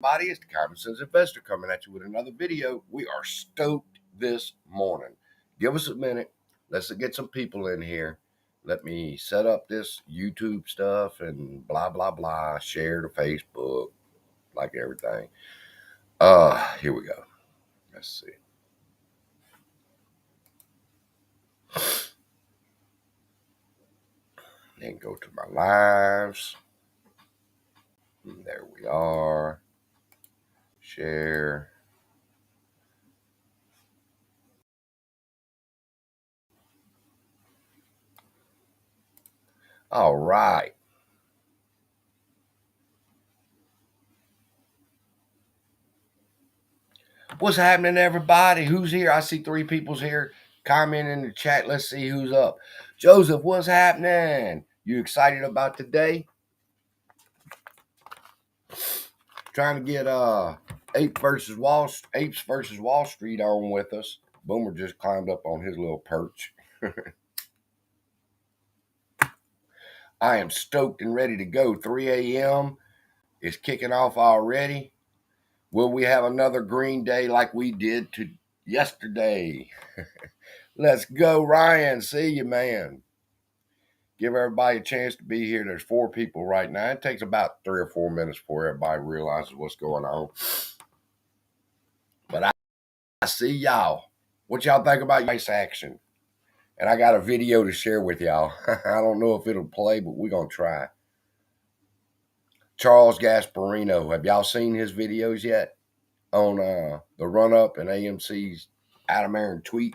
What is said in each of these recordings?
Everybody, it's the Common Sense Investor coming at you with another video. We are stoked this morning. Give us a minute. Let's get some people in here. Let me set up this YouTube stuff and blah, blah, blah. Share to Facebook, like everything. Here we go. Let's see. Then go to my lives. And there we are. Share. All right. What's happening, everybody? Who's here? I see 3 people's here. Comment in the chat. Let's see who's up. Joseph, what's happening? You excited about today? Trying to get Apes versus Wall Street on with us. Boomer just climbed up on his little perch. I am stoked and ready to go. 3 a.m. is kicking off already. Will we have another green day like we did yesterday? Let's go, Ryan. See you, man. Give everybody a chance to be here. There's 4 people right now. It takes about 3 or 4 minutes before everybody realizes what's going on. But I see y'all. What y'all think about nice action? And I got a video to share with y'all. I don't know if it'll play, but we're going to try. Charles Gasparino. Have y'all seen his videos yet on the run-up and AMC's Adam Aaron tweet?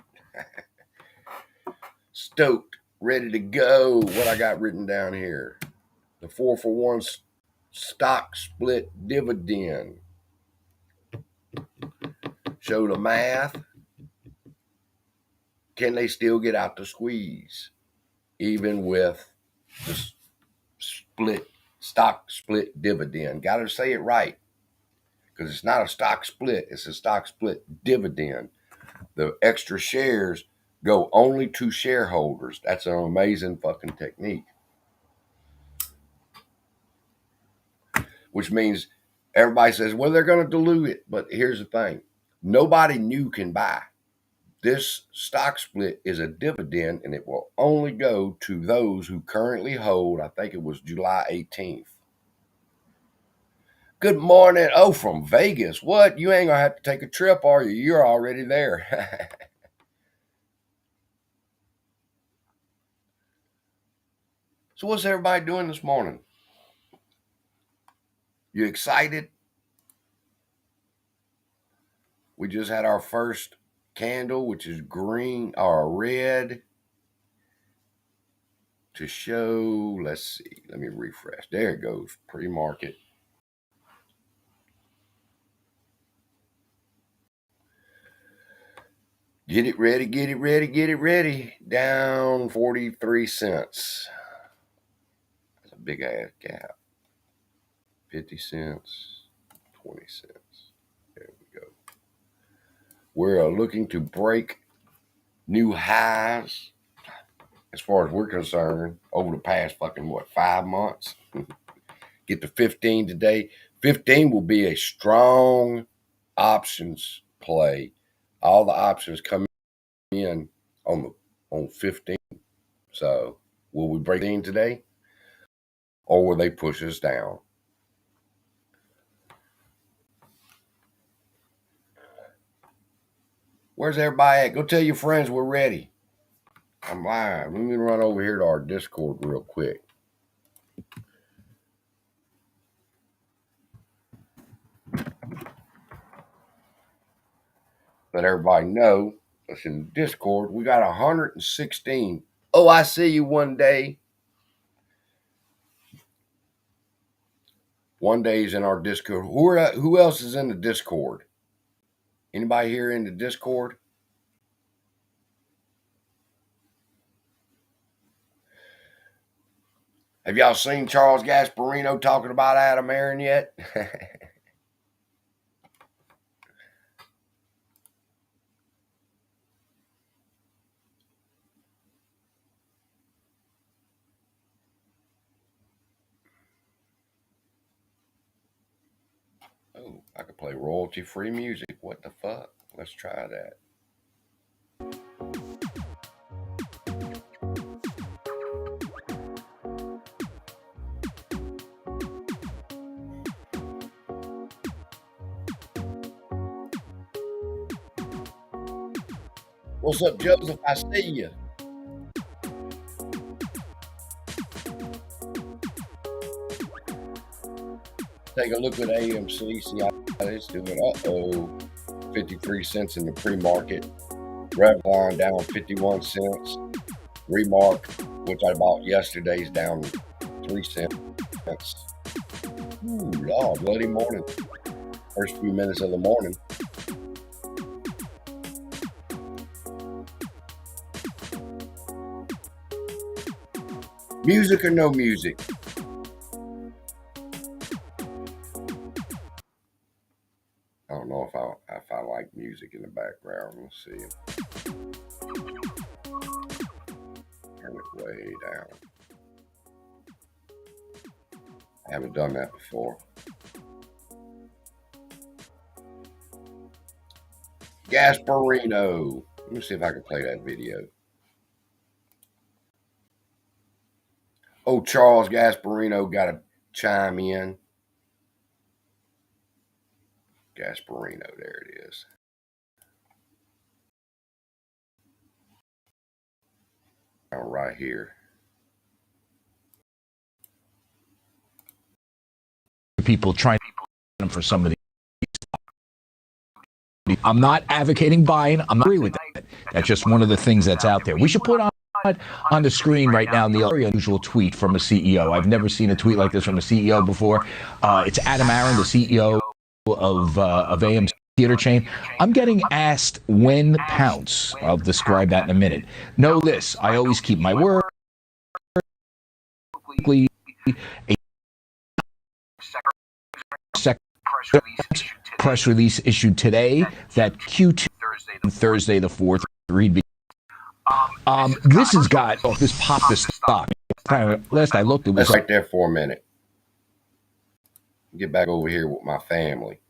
Stoked. Ready to go. What I got written down here. The 4-for-1 stock split dividend. Show the math. Can they still get out the squeeze? Even with the stock split dividend. Got to say it right. Because it's not a stock split. It's a stock split dividend. The extra shares go only to shareholders. That's an amazing fucking technique. Which means everybody says, well, they're going to dilute it. But here's the thing. Nobody new can buy. This stock split is a dividend, and it will only go to those who currently hold, I think it was July 18th. Good morning. Oh, from Vegas. What? You ain't going to have to take a trip, are you? You're already there. So what's everybody doing this morning? You excited? We just had our first candle, which is green or red, to show. Let's see. Let me refresh. There it goes. Pre-market. Get it ready, get it ready, get it ready. Down 43 cents. That's a big ass gap. 50 cents, 20 cents. There we go. We're looking to break new highs as far as we're concerned over the past fucking, 5 months? Get to 15 today. 15 will be a strong options play. All the options come in on 15. So will we break in today, or will they push us down? Where's everybody at? Go tell your friends we're ready. I'm live. Let me run over here to our Discord real quick. Let everybody know that's in Discord. We got 116. Oh, I see you one day. One day's in our Discord. Who else is in the Discord? Anybody here in the Discord? Have y'all seen Charles Gasparino talking about Adam Aaron yet? Oh, I could play royalty-free music. What the fuck? Let's try that. What's up, Joseph? I see you. Take a look at AMC, see how it's doing. Uh-oh. 53 cents in the pre-market. Red line down 51 cents. Remark, which I bought yesterday's down 3 cents. Ooh, Lord, bloody morning. First few minutes of the morning. Music or no music? I don't know if I like music in the background. Let's see. Turn it way down. I haven't done that before. Gasparino. Let me see if I can play that video. Oh, Charles Gasparino got to chime in. Gasparino, there it is. Right here. People trying for some of these. I'm not advocating buying. I'm not agree with that. That's just one of the things that's out there. We should put on the screen right now the very unusual tweet from a CEO. I've never seen a tweet like this from a CEO before. It's Adam Aaron, the CEO of AMC theater chain. I'm getting asked when Pounce. I'll describe that in a minute. Know this: I always keep my word. A press release issued today that Q2 Thursday the 4th read. This has got this popped the stock. Last I looked, it was right there for a minute. Get back over here with my family.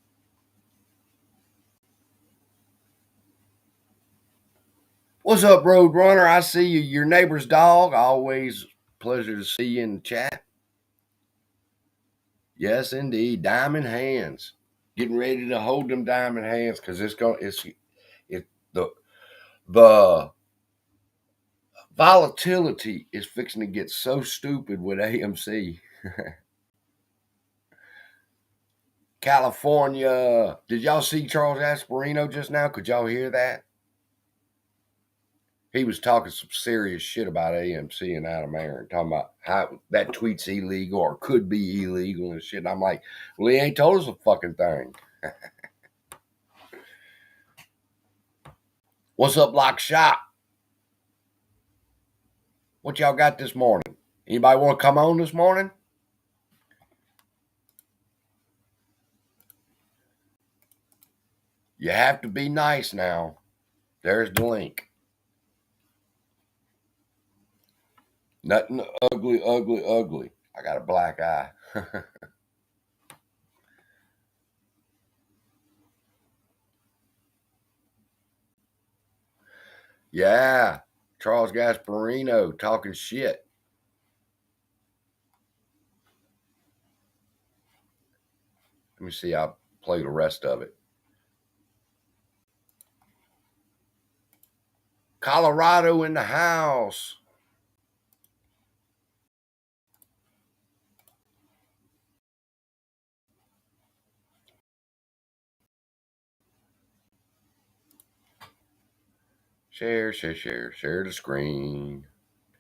What's up, Roadrunner? I see you. Your neighbor's dog. Always pleasure to see you in the chat. Yes, indeed. Diamond hands. Getting ready to hold them diamond hands because the volatility is fixing to get so stupid with AMC. California. Did y'all see Charles Gasparino just now? Could y'all hear that? He was talking some serious shit about AMC and Adam Aaron, talking about how that tweet's illegal or could be illegal and shit. And I'm like, well, he ain't told us a fucking thing. What's up, Lock Shop? What y'all got this morning? Anybody want to come on this morning? You have to be nice now. There's the link. Nothing ugly, ugly, ugly. I got a black eye. Yeah, Charles Gasparino talking shit. Let me see. I'll play the rest of it. Colorado in the house. Share the screen.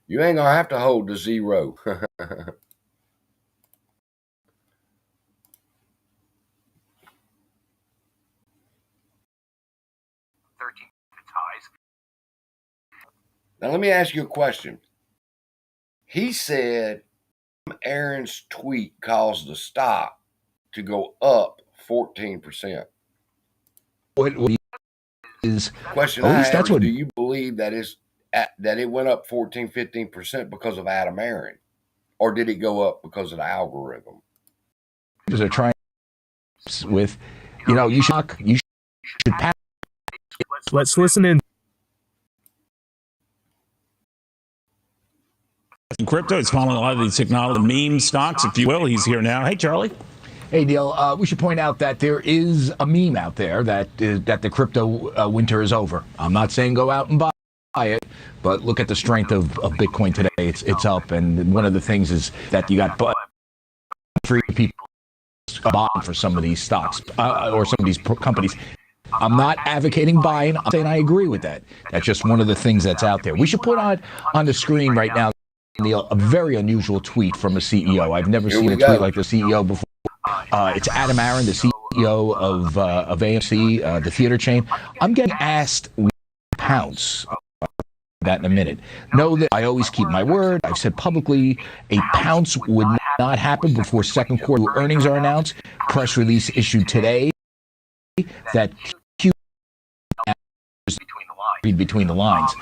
You ain't gonna have to hold the 0. 13 ties. Now let me ask you a question. He said Aaron's tweet caused the stock to go up 14%. What is question I have is, do you believe that it went up 14-15% because of Adam Aaron, or did it go up because of the algorithm? They're trying with, you should pass. Let's listen in. In crypto, it's following a lot of these technology meme stocks, if you will. He's here now. Hey, Charlie. Hey, Neil, we should point out that there is a meme out there that the crypto winter is over. I'm not saying go out and buy it, but look at the strength of Bitcoin today. It's up, and one of the things is that you got free people buying for some of these stocks or some of these companies. I'm not advocating buying. I'm saying I agree with that. That's just one of the things that's out there. We should put on the screen right now, Neil, a very unusual tweet from a CEO. I've never seen a tweet like the CEO before. It's Adam Aaron, the CEO of AMC, the theater chain. I'm getting asked Pounce that in a minute. Know that I always keep my word. I've said publicly a pounce would not happen before second quarter earnings are announced. Press release issued today that read between the lines.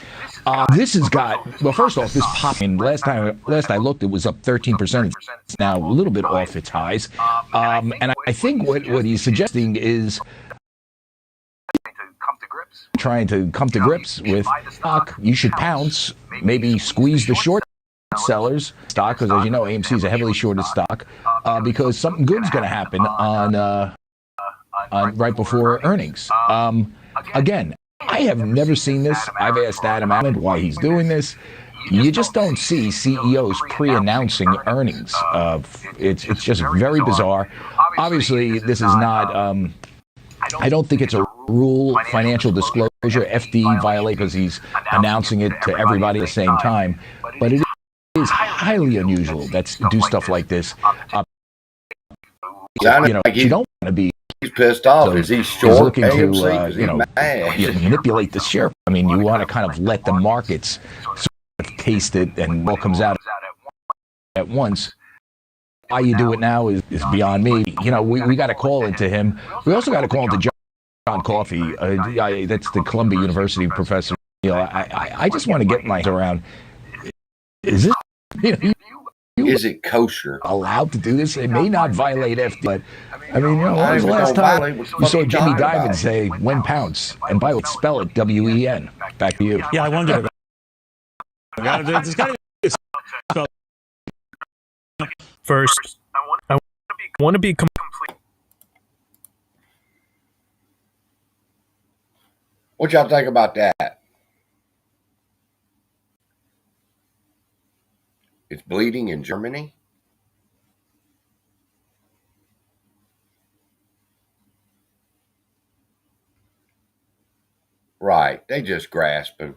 This has got, well, first off, this popping. Last I looked, it was up 13%. It's now a little bit off its highs. And I think what he's suggesting is trying to come to grips with stock. You should pounce, maybe squeeze the short sellers stock, because as you know, AMC is a heavily shorted stock, because something good's going to happen on right before earnings. Again, I have never seen this. I've asked Adam Allen why he's doing this. You just don't see CEOs pre-announcing earnings. It's just very bizarre. Obviously, this is not. I don't think it's a rule financial disclosure FD violate because he's announcing it to everybody at the same time. But it is highly unusual that do stuff like this. You don't want to be. He's pissed off. So is he short? He's looking AMC? to manipulate the share. I mean, you want to kind of let the markets sort of taste it, and what comes out at once. Why you do it now is beyond me. We got a call into him. We also got a call into John Coffey. That's the Columbia University professor. I just want to get my head around. Is this? Is it kosher? Allowed to do this? It may not violate FD, but I mean, when was the last time you saw Jimmy Diamond say "when pounce"? And by the way, spell it WEN. Back to you. Yeah, I wondered. It's got to be First, I want to be complete. What y'all think about that? It's bleeding in Germany. Right, they just grasping.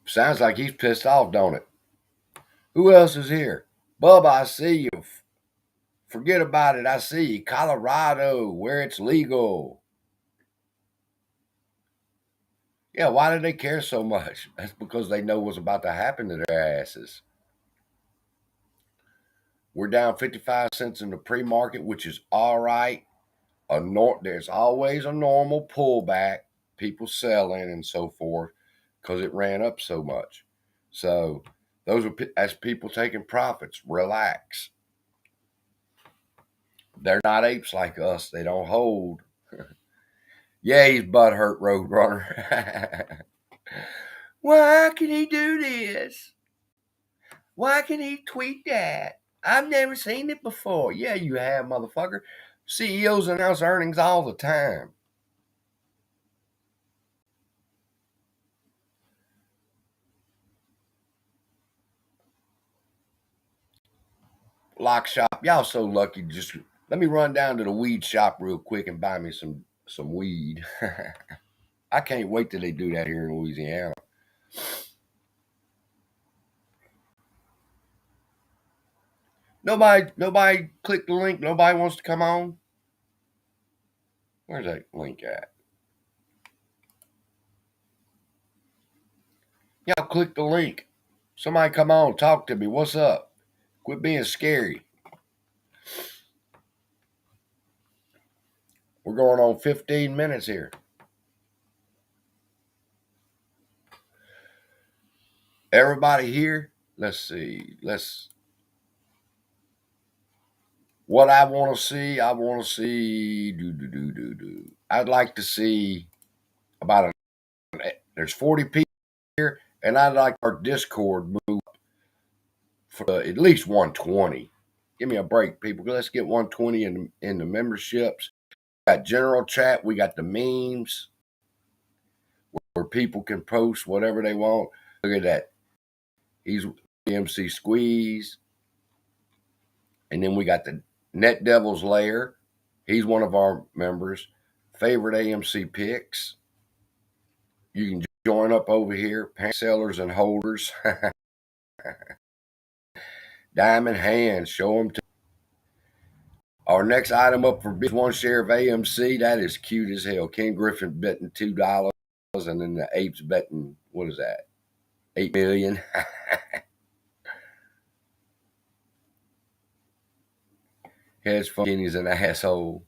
Sounds like he's pissed off, don't it? Who else is here? Bubba, I see you. Forget about it. I see you. Colorado, where it's legal. Yeah, why do they care so much? That's because they know what's about to happen to their asses. We're down 55 cents in the pre-market, which is all right. There's always a normal pullback, people selling and so forth, because it ran up so much. So that's people taking profits. Relax. They're not apes like us. They don't hold. Yeah, he's butthurt, Roadrunner. Why can he do this? Why can he tweet that? I've never seen it before. Yeah, you have, motherfucker. CEOs announce earnings all the time. Lock shop. Y'all so lucky. Just let me run down to the weed shop real quick and buy me some weed. I can't wait till they do that here in Louisiana. Nobody clicked the link. Nobody wants to come on. Where's that link at? Y'all click the link. Somebody come on, talk to me. What's up? Quit being scary. We're going on 15 minutes here. Everybody here? Let's see. What I want to see, I'd like to see about there's 40 people here, and I'd like our Discord move for at least 120. Give me a break, people. Let's get 120 in the memberships. We got general chat. We got the memes where people can post whatever they want. Look at that. He's AMC Squeeze. And then we got the Net Devil's Lair. He's one of our members. Favorite AMC picks. You can join up over here. Sellers and holders. Diamond hands. Show them to. Our next item up for bid, 1 share of AMC. That is cute as hell. Ken Griffin betting $2. And then the apes betting, what is that? 8 million. Hedge fund Kenny's an asshole.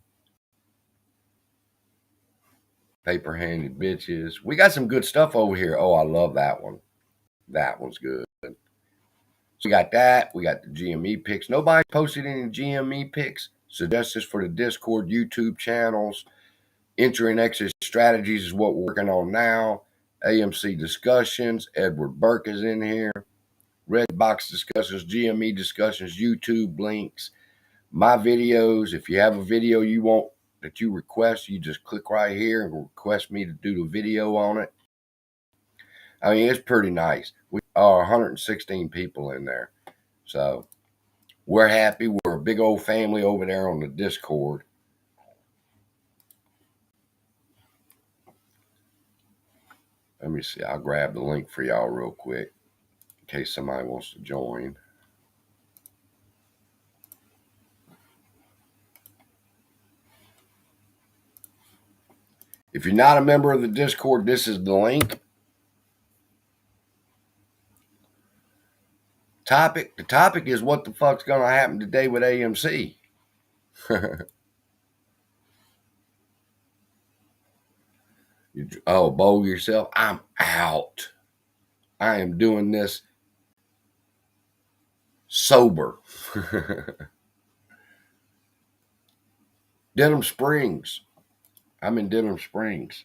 Paper-handed bitches. We got some good stuff over here. Oh, I love that one. That one's good. So we got that. We got the GME picks. Nobody posted any GME picks. Suggestions for the Discord, YouTube channels. Entry and exit strategies is what we're working on now. AMC discussions. Edward Burke is in here. Redbox discussions, GME discussions, YouTube links. My videos. If you have a video you want that you request, you just click right here and request me to do the video on it. I mean, it's pretty nice. We are 116 people in there. So we're happy. We're a big old family over there on the Discord. Let me see. I'll grab the link for y'all real quick in case somebody wants to join. If you're not a member of the Discord, this is the link. The topic is what the fuck's going to happen today with AMC. Oh, bowl yourself. I'm out. I am doing this sober. Denham Springs. I'm in Denham Springs.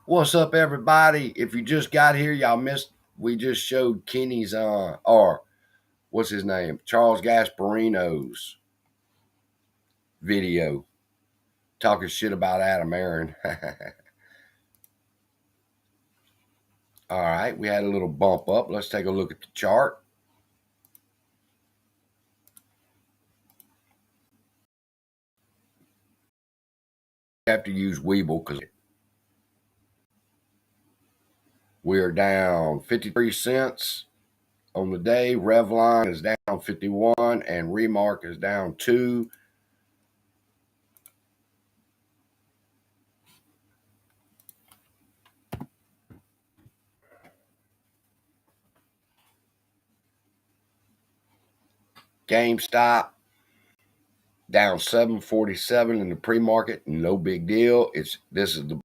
What's up, everybody? If you just got here, y'all missed. We just showed Kenny's or what's his name? Charles Gasparino's video talking shit about Adam Aaron. All right, we had a little bump up. Let's take a look at the chart. I have to use Weeble because we are down 53 cents on the day. Revlon is down 51 and Remark is down 2. GameStop down 747 in the pre-market. No big deal. This is the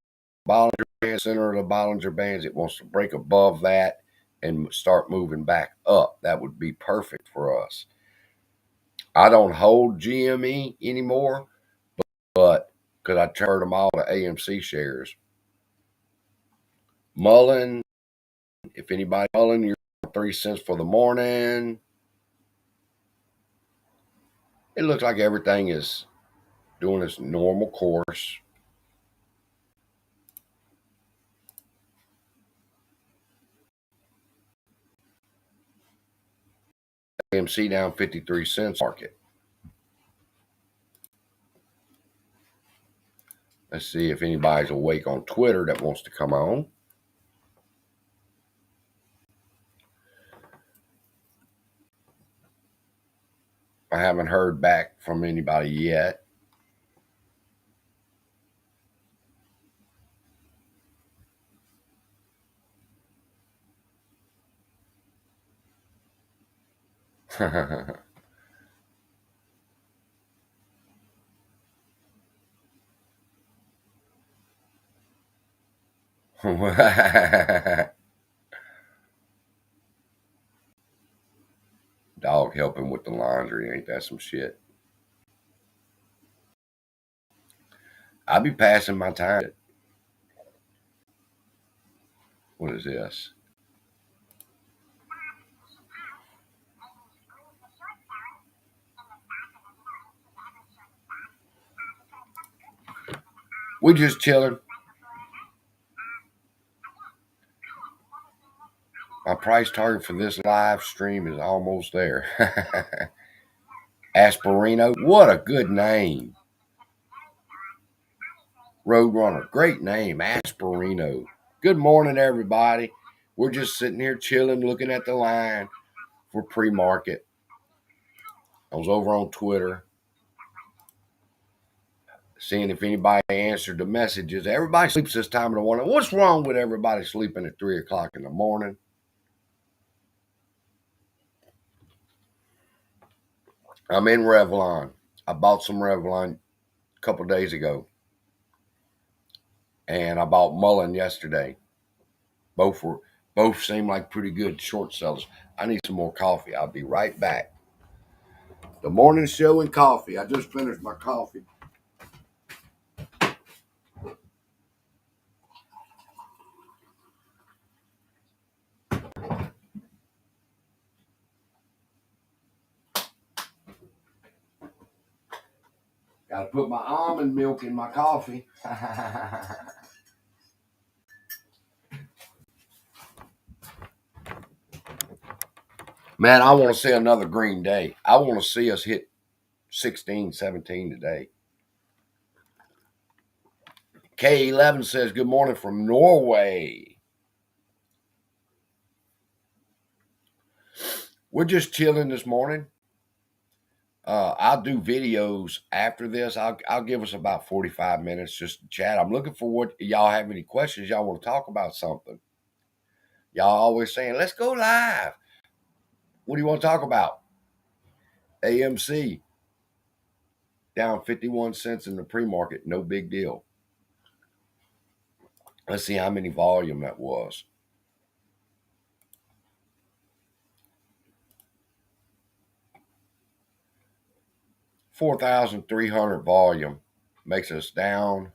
Bollinger Band, center of the Bollinger Bands. It wants to break above that and start moving back up. That would be perfect for us. I don't hold GME anymore, but because I turned them all to AMC shares. Mullen, if anybody Mullen, you're 3 cents for the morning. It looks like everything is doing its normal course. AMC down 53 cents market. Let's see if anybody's awake on Twitter that wants to come on. I haven't heard back from anybody yet. Dog helping with the laundry. Ain't that some shit? I be passing my time. What is this? We just chilling. My price target for this live stream is almost there. Gasparino, what a good name. Roadrunner, great name, Gasparino. Good morning, everybody. We're just sitting here chilling, looking at the line for pre-market. I was over on Twitter, seeing if anybody answered the messages. Everybody sleeps this time of the morning. What's wrong with everybody sleeping at 3 o'clock in the morning? I'm in Revlon. I bought some Revlon a couple days ago. And I bought Mullen yesterday. Both seem like pretty good short sellers. I need some more coffee. I'll be right back. The morning show and coffee. I just finished my coffee. Got to put my almond milk in my coffee. Man, I want to see another green day. I want to see us hit 16, 17 today. K11 says, good morning from Norway. We're just chilling this morning. I'll do videos after this. I'll give us about 45 minutes just to chat. I'm looking for what y'all have any questions. Y'all want to talk about something. Y'all always saying, let's go live. What do you want to talk about? AMC down 51 cents in the pre-market. No big deal. Let's see how many volume that was. $4,300 volume makes us down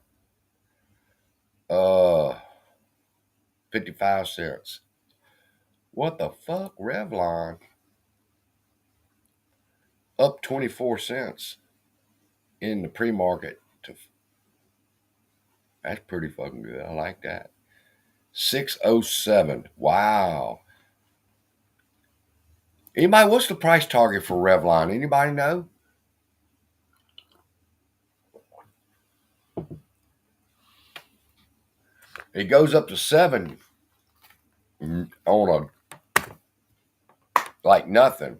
55 cents. What the fuck? Revlon up 24 cents in the pre-market. That's pretty fucking good. I like that. 607. Wow. Anybody, what's the price target for Revlon? Anybody know? It goes up to 7 on a, like nothing.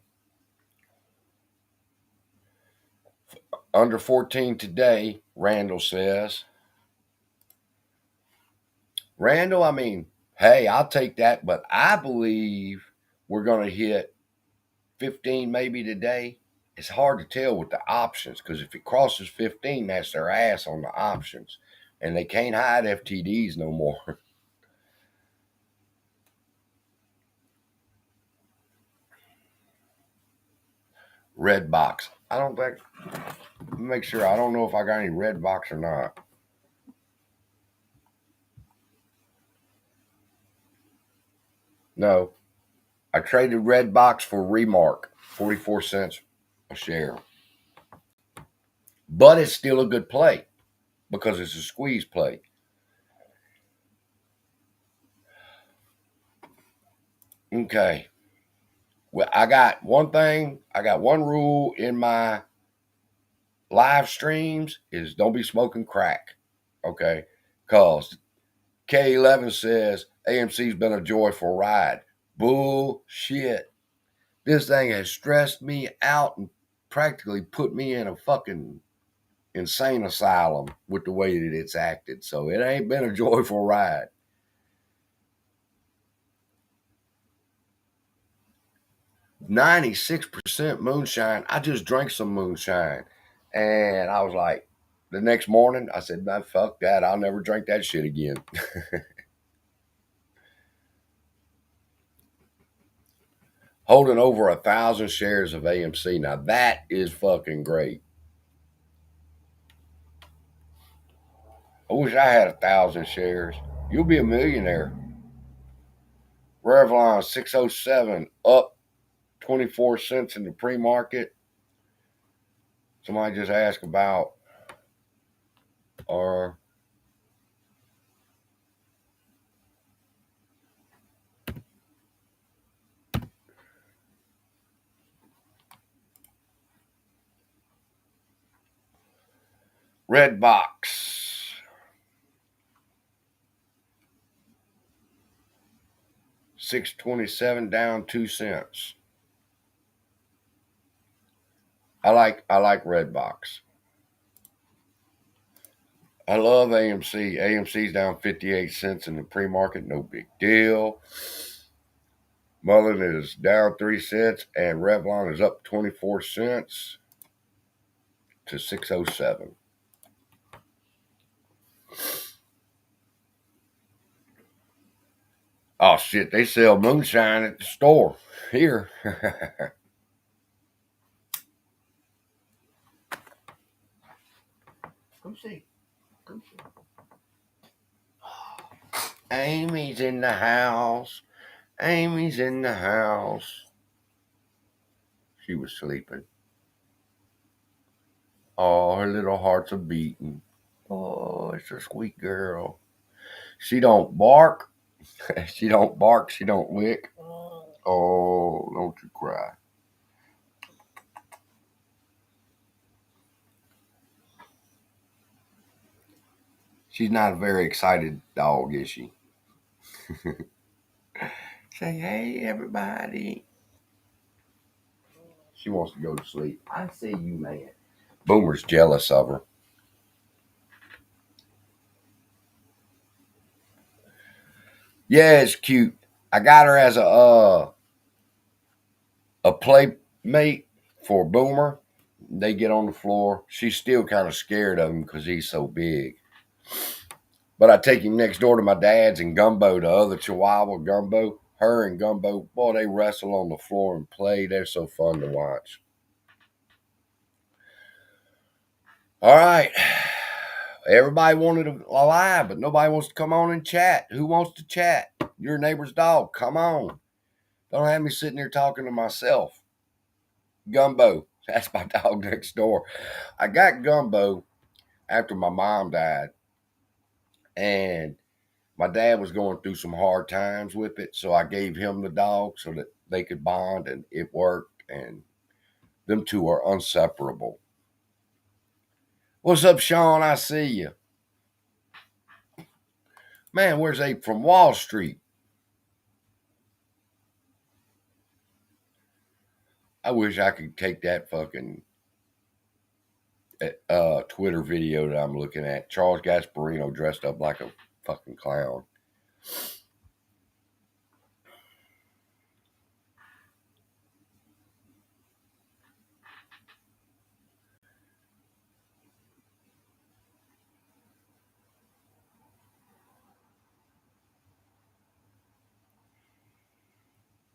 Under 14 today, Randall says. Randall, I mean, hey, I'll take that, but I believe we're going to hit 15 maybe today. It's hard to tell with the options because if it crosses 15, that's their ass on the options. And they can't hide FTDs no more. Red box. I don't think, make sure, I don't know if I got any red box or not. No. I traded red box for Remark, 44 cents a share. But it's still a good play because it's a squeeze play. Okay. Well, I got one thing. I got one rule in my live streams is don't be smoking crack. Okay. Because K11 says AMC's been a joyful ride. Bullshit. This thing has stressed me out and practically put me in a fucking insane asylum with the way that it's acted. So it ain't been a joyful ride. %96 moonshine. I just drank some moonshine. And I was like, the next morning, I said, no, fuck that. I'll never drink that shit again. holding over 1,000 shares of AMC. Now that is fucking great. I wish I had 1,000 shares. You'll be a millionaire. Revlon 607 up 24 cents in the pre-market. Somebody just asked about our red box. 627 down 2 cents. I like Redbox. I love AMC. AMC's down 58 cents in the pre-market. No big deal. Mullen is down 3 cents, and Revlon is up 24 cents to 607. Oh shit! They sell moonshine at the store here. Come see. Amy's in the house. Amy's in the house. She was sleeping. Oh, her little hearts are beating. Oh, it's a sweet girl. She don't bark. She don't bark. She don't lick. Oh, don't you cry. She's not a very excited dog, is she? Say, hey, everybody. She wants to go to sleep. I see you, man. Boomer's jealous of her. Yeah, it's cute. I got her as a playmate for Boomer. They get on the floor. She's still kind of scared of him because he's so big. But I take him next door to my dad's and Gumbo, the other Chihuahua, Gumbo. Her and Gumbo, boy, they wrestle on the floor and play. They're so fun to watch. All right. Everybody wanted a live, but nobody wants to come on and chat. Who wants to chat? Your neighbor's dog. Come on. Don't have me sitting here talking to myself. Gumbo. That's my dog next door. I got Gumbo after my mom died. And my dad was going through some hard times with it. So I gave him the dog so that they could bond, and it worked. And them two are inseparable. What's up, Sean? I see you. Man, where's Ape from Wall Street? I wish I could take that fucking Twitter video that I'm looking at. Charles Gasparino dressed up like a fucking clown.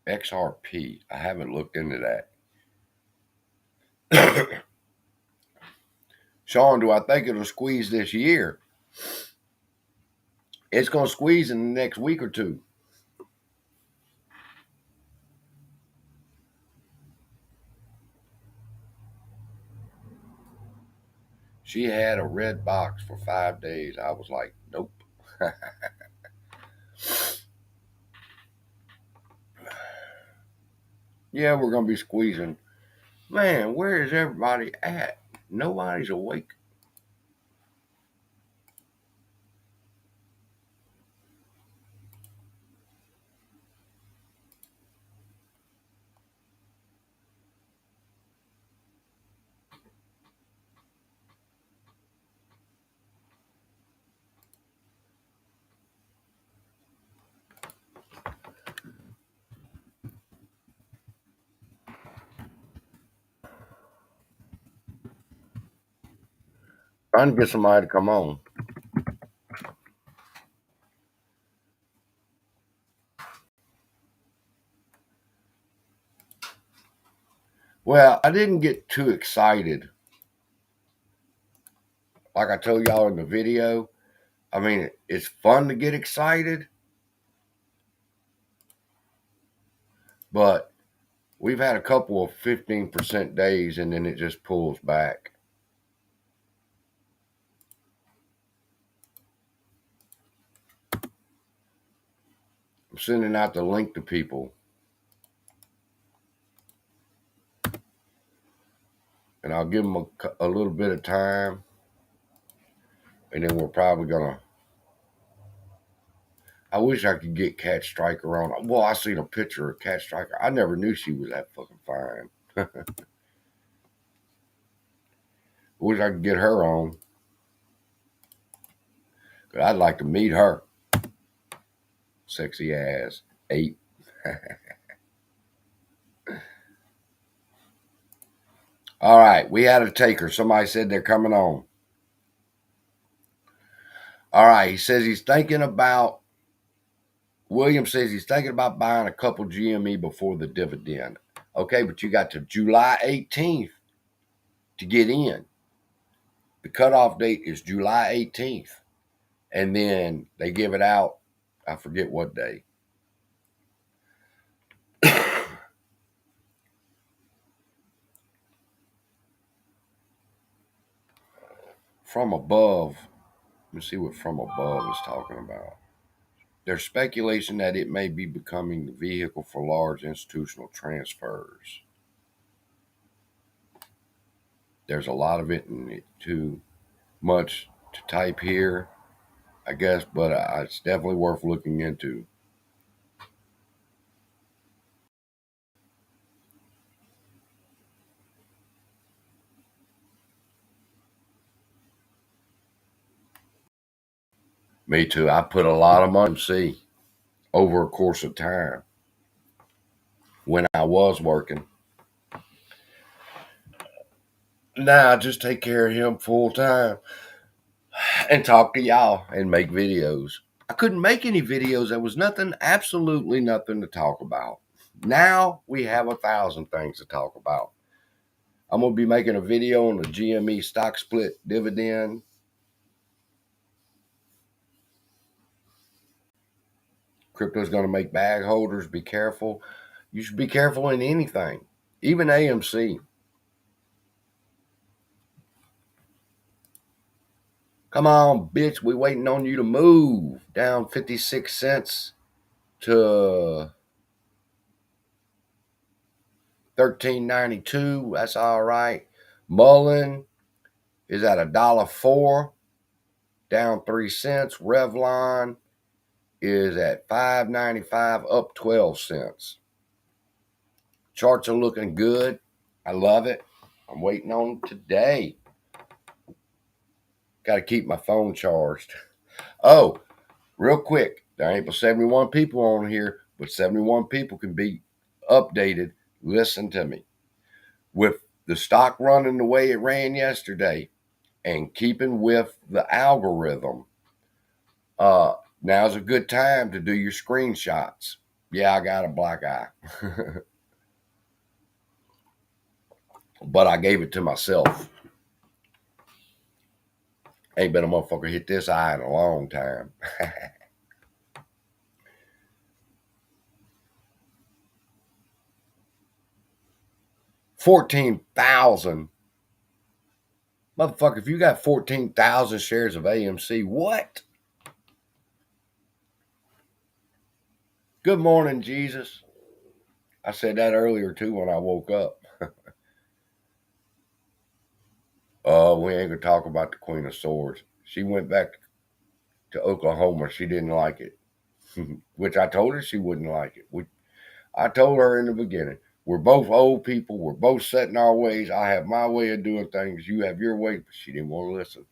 XRP. I haven't looked into that. Sean, do I think it'll squeeze this year? It's going to squeeze in the next week or two. She had a red box for 5 days. I was like, nope. Yeah, we're going to be squeezing. Man, where is everybody at? Nobody's awake. Trying to get somebody to come on. Well, I didn't get too excited. Like I told y'all in the video, I mean, it's fun to get excited, but we've had a couple of 15% days and then it just pulls back. I'm sending out the link to people. And I'll give them a little bit of time. And then we're probably going to. I wish I could get Cat Striker on. Well, I seen a picture of Cat Striker. I never knew she was that fucking fine. Wish I could get her on. But I'd like to meet her. Sexy ass. 8. All right. We had a taker. Somebody said they're coming on. All right. He says he's thinking about. William says he's thinking about buying a couple GME before the dividend. Okay, but you got to July 18th to get in. The cutoff date is July 18th. And then they give it out, I forget what day. From above, let me see what from above is talking about. There's speculation that it may be becoming the vehicle for large institutional transfers. There's a lot of it and it too much to type here, I guess, but it's definitely worth looking into. Me too. I put a lot of money in AMC over a course of time when I was working. Now I just take care of him full time and talk to y'all and make videos. I couldn't make any videos. There was nothing, absolutely nothing to talk about. Now we have 1,000 things to talk about. I'm going to be making a video on the GME stock split dividend. Crypto's going to make bag holders. Be careful. You should be careful in anything, even AMC. Come on, bitch. We waiting on you to move. Down 56 cents to $13.92. That's all right. Mullen is at $1.04, down 3 cents. Revlon is at $5.95, up 12 cents. Charts are looking good. I love it. I'm waiting on them today. Got to keep my phone charged. Oh, real quick. There ain't but 71 people on here, but 71 people can be updated. Listen to me. With the stock running the way it ran yesterday and keeping with the algorithm, now's a good time to do your screenshots. Yeah, I got a black eye. But I gave it to myself. Ain't been a motherfucker hit this eye in a long time. $14,000. Motherfucker, if you got 14,000 shares of AMC, what? Good morning, Jesus. I said that earlier too when I woke up. We ain't gonna talk about the Queen of Swords. She went back to Oklahoma. She didn't like it, which I told her she wouldn't like it. I told her in the beginning, we're both old people. We're both set in our ways. I have my way of doing things. You have your way. But she didn't want to listen.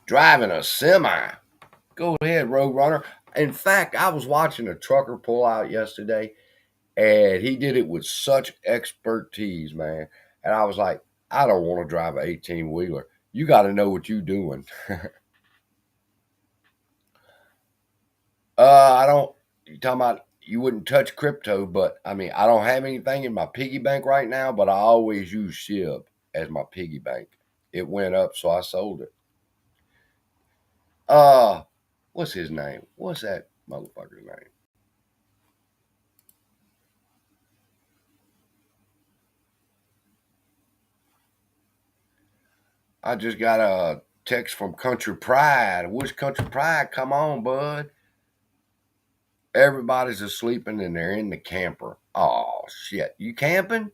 Driving a semi. Go ahead, Roadrunner. In fact, I was watching a trucker pull out yesterday, and he did it with such expertise, man. And I was like, I don't want to drive an 18-wheeler. You got to know what you're doing. I don't. You talking about you wouldn't touch crypto, but I mean, I don't have anything in my piggy bank right now, but I always use SHIB as my piggy bank. It went up, so I sold it. What's his name? What's that motherfucker's name? I just got a text from Country Pride. Which Country Pride? Come on, bud. Everybody's asleep and they're in the camper. Oh, shit. You camping?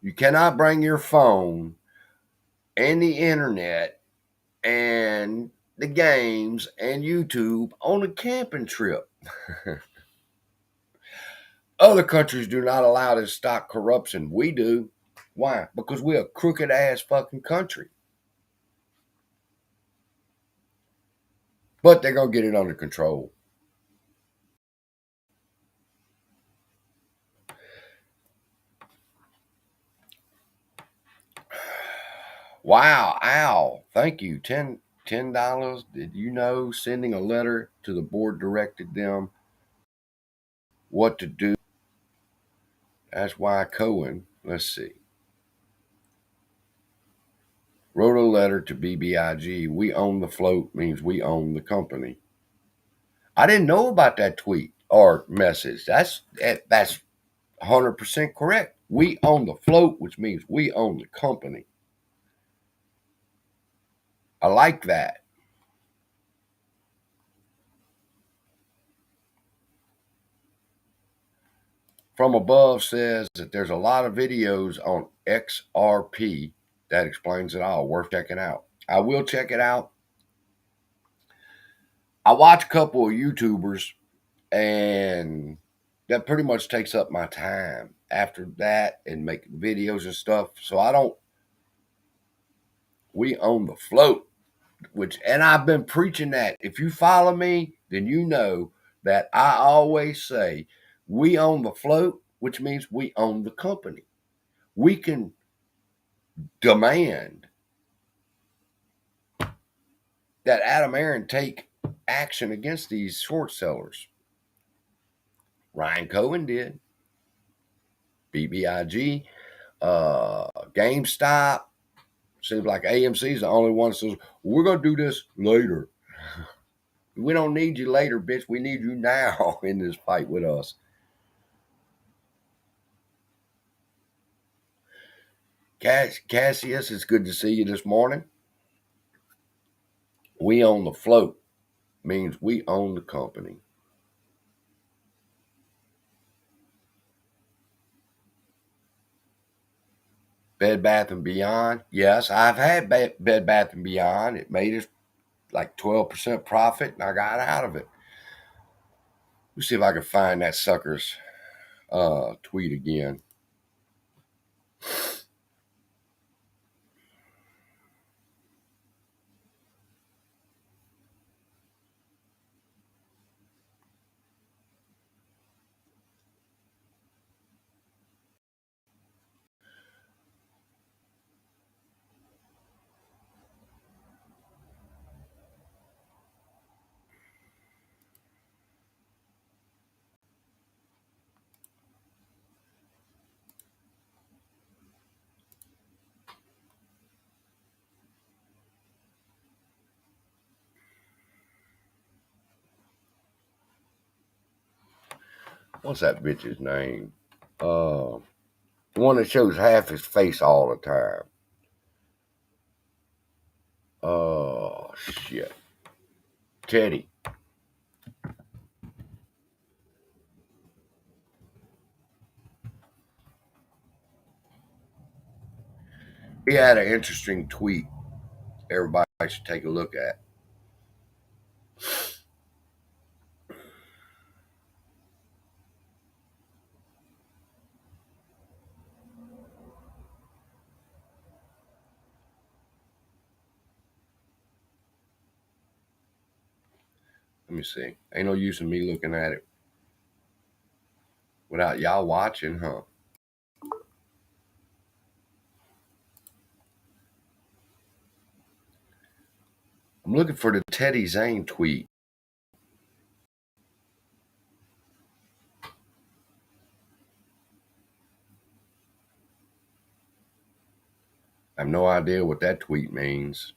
You cannot bring your phone and the internet and the games and YouTube on a camping trip. Other countries do not allow this stock corruption. We do. Why? Because we're a crooked ass fucking country. But they're going to get it under control. Wow, Al, thank you. $10. Did you know sending a letter to the board directed them what to do? That's why Cohen, let's see, wrote a letter to BBIG. We own the float means we own the company. I didn't know about that tweet or message. That's 100% correct. We own the float, which means we own the company. I like that. From above says that there's a lot of videos on XRP that explains it all. Worth checking out. I will check it out. I watch a couple of YouTubers, and that pretty much takes up my time after that and make videos and stuff. So I don't. We own the float, and I've been preaching that. If you follow me, then you know that I always say we own the float, which means we own the company. We can demand that Adam Aaron take action against these short sellers. Ryan Cohen did. BBIG, GameStop. Seems like AMC is the only one that says, we're going to do this later. We don't need you later, bitch. We need you now in this fight with us. Cassius, it's good to see you this morning. We own the float means we own the company. Bed Bath & Beyond. Yes, I've had Bed Bath & Beyond. It made us like 12% profit, and I got out of it. Let's see if I can find that sucker's tweet again. What's that bitch's name? The one that shows half his face all the time. Oh, shit. Teddy. He had an interesting tweet everybody should take a look at. Let me see. Ain't no use in me looking at it without y'all watching, huh? I'm looking for the Teddy Zane tweet. I have no idea what that tweet means.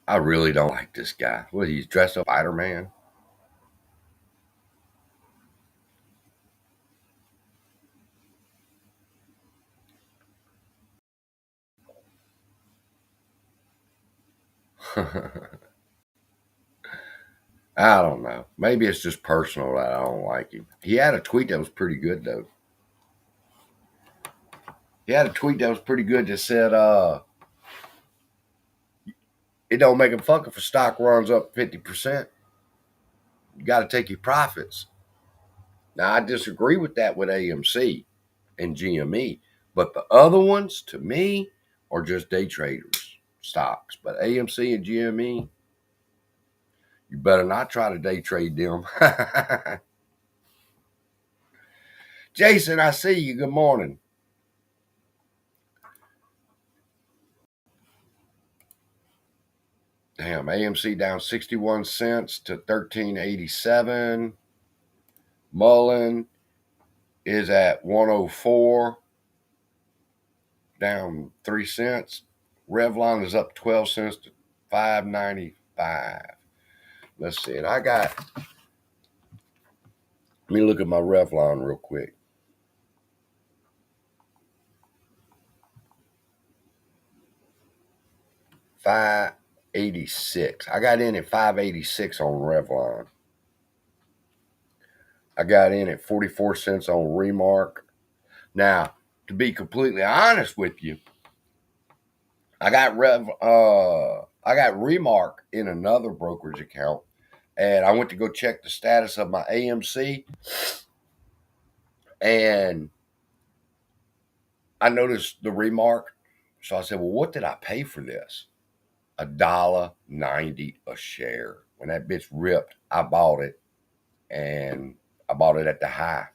I really don't like this guy. What, he's dressed up Spider-Man? I don't know. Maybe it's just personal that I don't like him. He had a tweet that was pretty good, though. He had a tweet that was pretty good that said, it don't make a fuck if a stock runs up 50%. You got to take your profits. Now, I disagree with that with AMC and GME. But the other ones, to me, are just day traders stocks. But AMC and GME, you better not try to day trade them. Jason, I see you. Good morning. Damn, AMC down 61 cents to 13.87. Mullen is at 104, down 3 cents. Revlon is up 12 cents to 5.95. Let's see. And let me look at my Revlon real quick. $5.86. I got in at $5.86 on Revlon. I got in at 44 cents on Remark. Now, to be completely honest with you, I got Remark in another brokerage account, and I went to go check the status of my AMC, and I noticed the Remark. So I said, well, what did I pay for this? $1.90 a share. When that bitch ripped, I bought it, and I bought it at the high.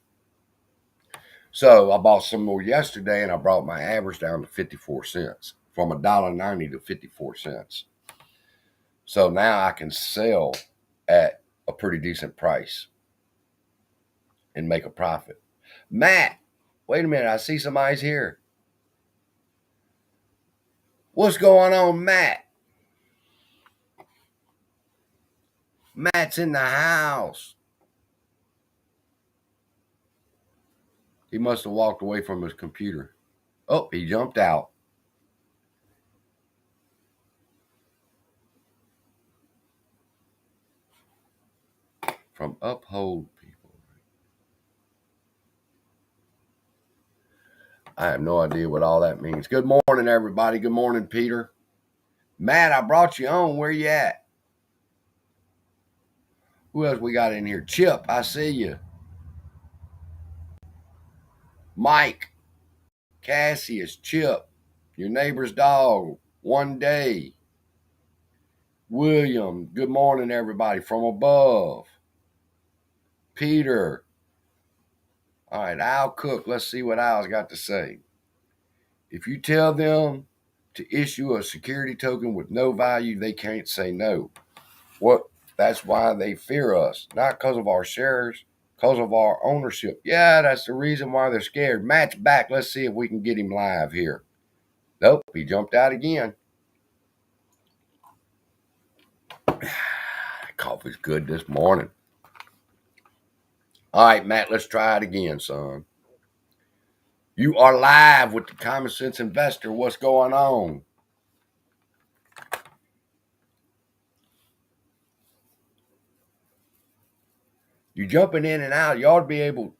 So I bought some more yesterday, and I brought my average down to 54 cents, from $1.90 to 54 cents. So now I can sell at a pretty decent price and make a profit. Matt, wait a minute. I see some eyes here. What's going on, Matt? Matt's in the house. He must have walked away from his computer. Oh, he jumped out. From Uphold people. I have no idea what all that means. Good morning, everybody. Good morning, Peter. Matt, I brought you on. Where you at? Who else we got in here? Chip, I see you. Mike, Cassius, Chip, your neighbor's dog, one day. William, good morning, everybody from above. Peter. All right, Al Cook, let's see what Al's got to say. If you tell them to issue a security token with no value, they can't say no. That's why they fear us, not because of our shares, because of our ownership. Yeah, that's the reason why they're scared. Matt's back. Let's see if we can get him live here. Nope, he jumped out again. Coffee's good this morning. All right, Matt, let's try it again, son. You are live with the Common Sense Investor. What's going on? You jumping in and out. You ought to be able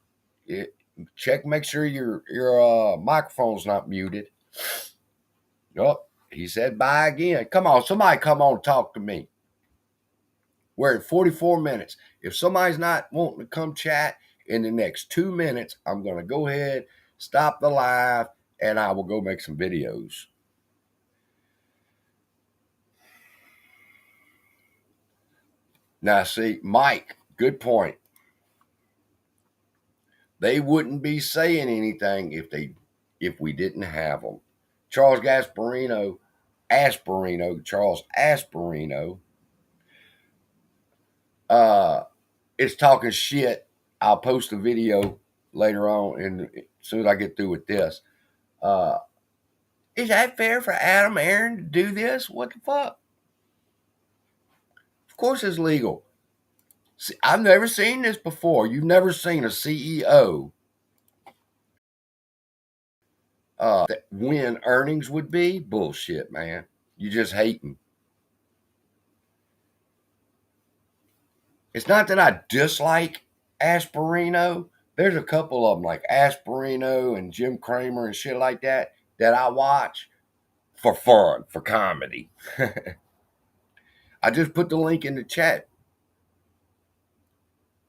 to check, make sure your microphone's not muted. Oh, he said bye again. Come on, somebody come on, talk to me. We're at 44 minutes. If somebody's not wanting to come chat in the next 2 minutes, I'm going to go ahead, stop the live, and I will go make some videos. Now, see, Mike, good point. They wouldn't be saying anything if we didn't have them. Charles Gasparino Gasparino, Charles Gasparino, is talking shit. I'll post a video later on, and as soon as I get through with this. Is that fair for Adam Aaron to do this? What the fuck? Of course it's legal. See, I've never seen this before. You've never seen a CEO that when earnings would be? Bullshit, man. You just hating. It's not that I dislike Gasparino. There's a couple of them like Gasparino and Jim Cramer and shit like that I watch for fun, for comedy. I just put the link in the chat.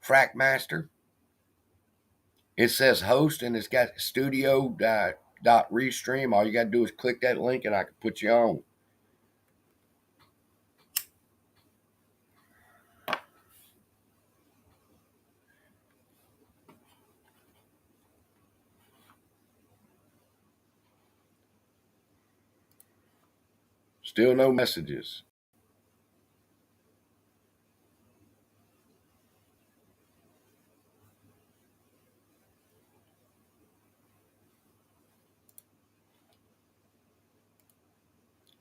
Frackmaster. It says host and it's got studio.restream. All you got to do is click that link and I can put you on. Still no messages.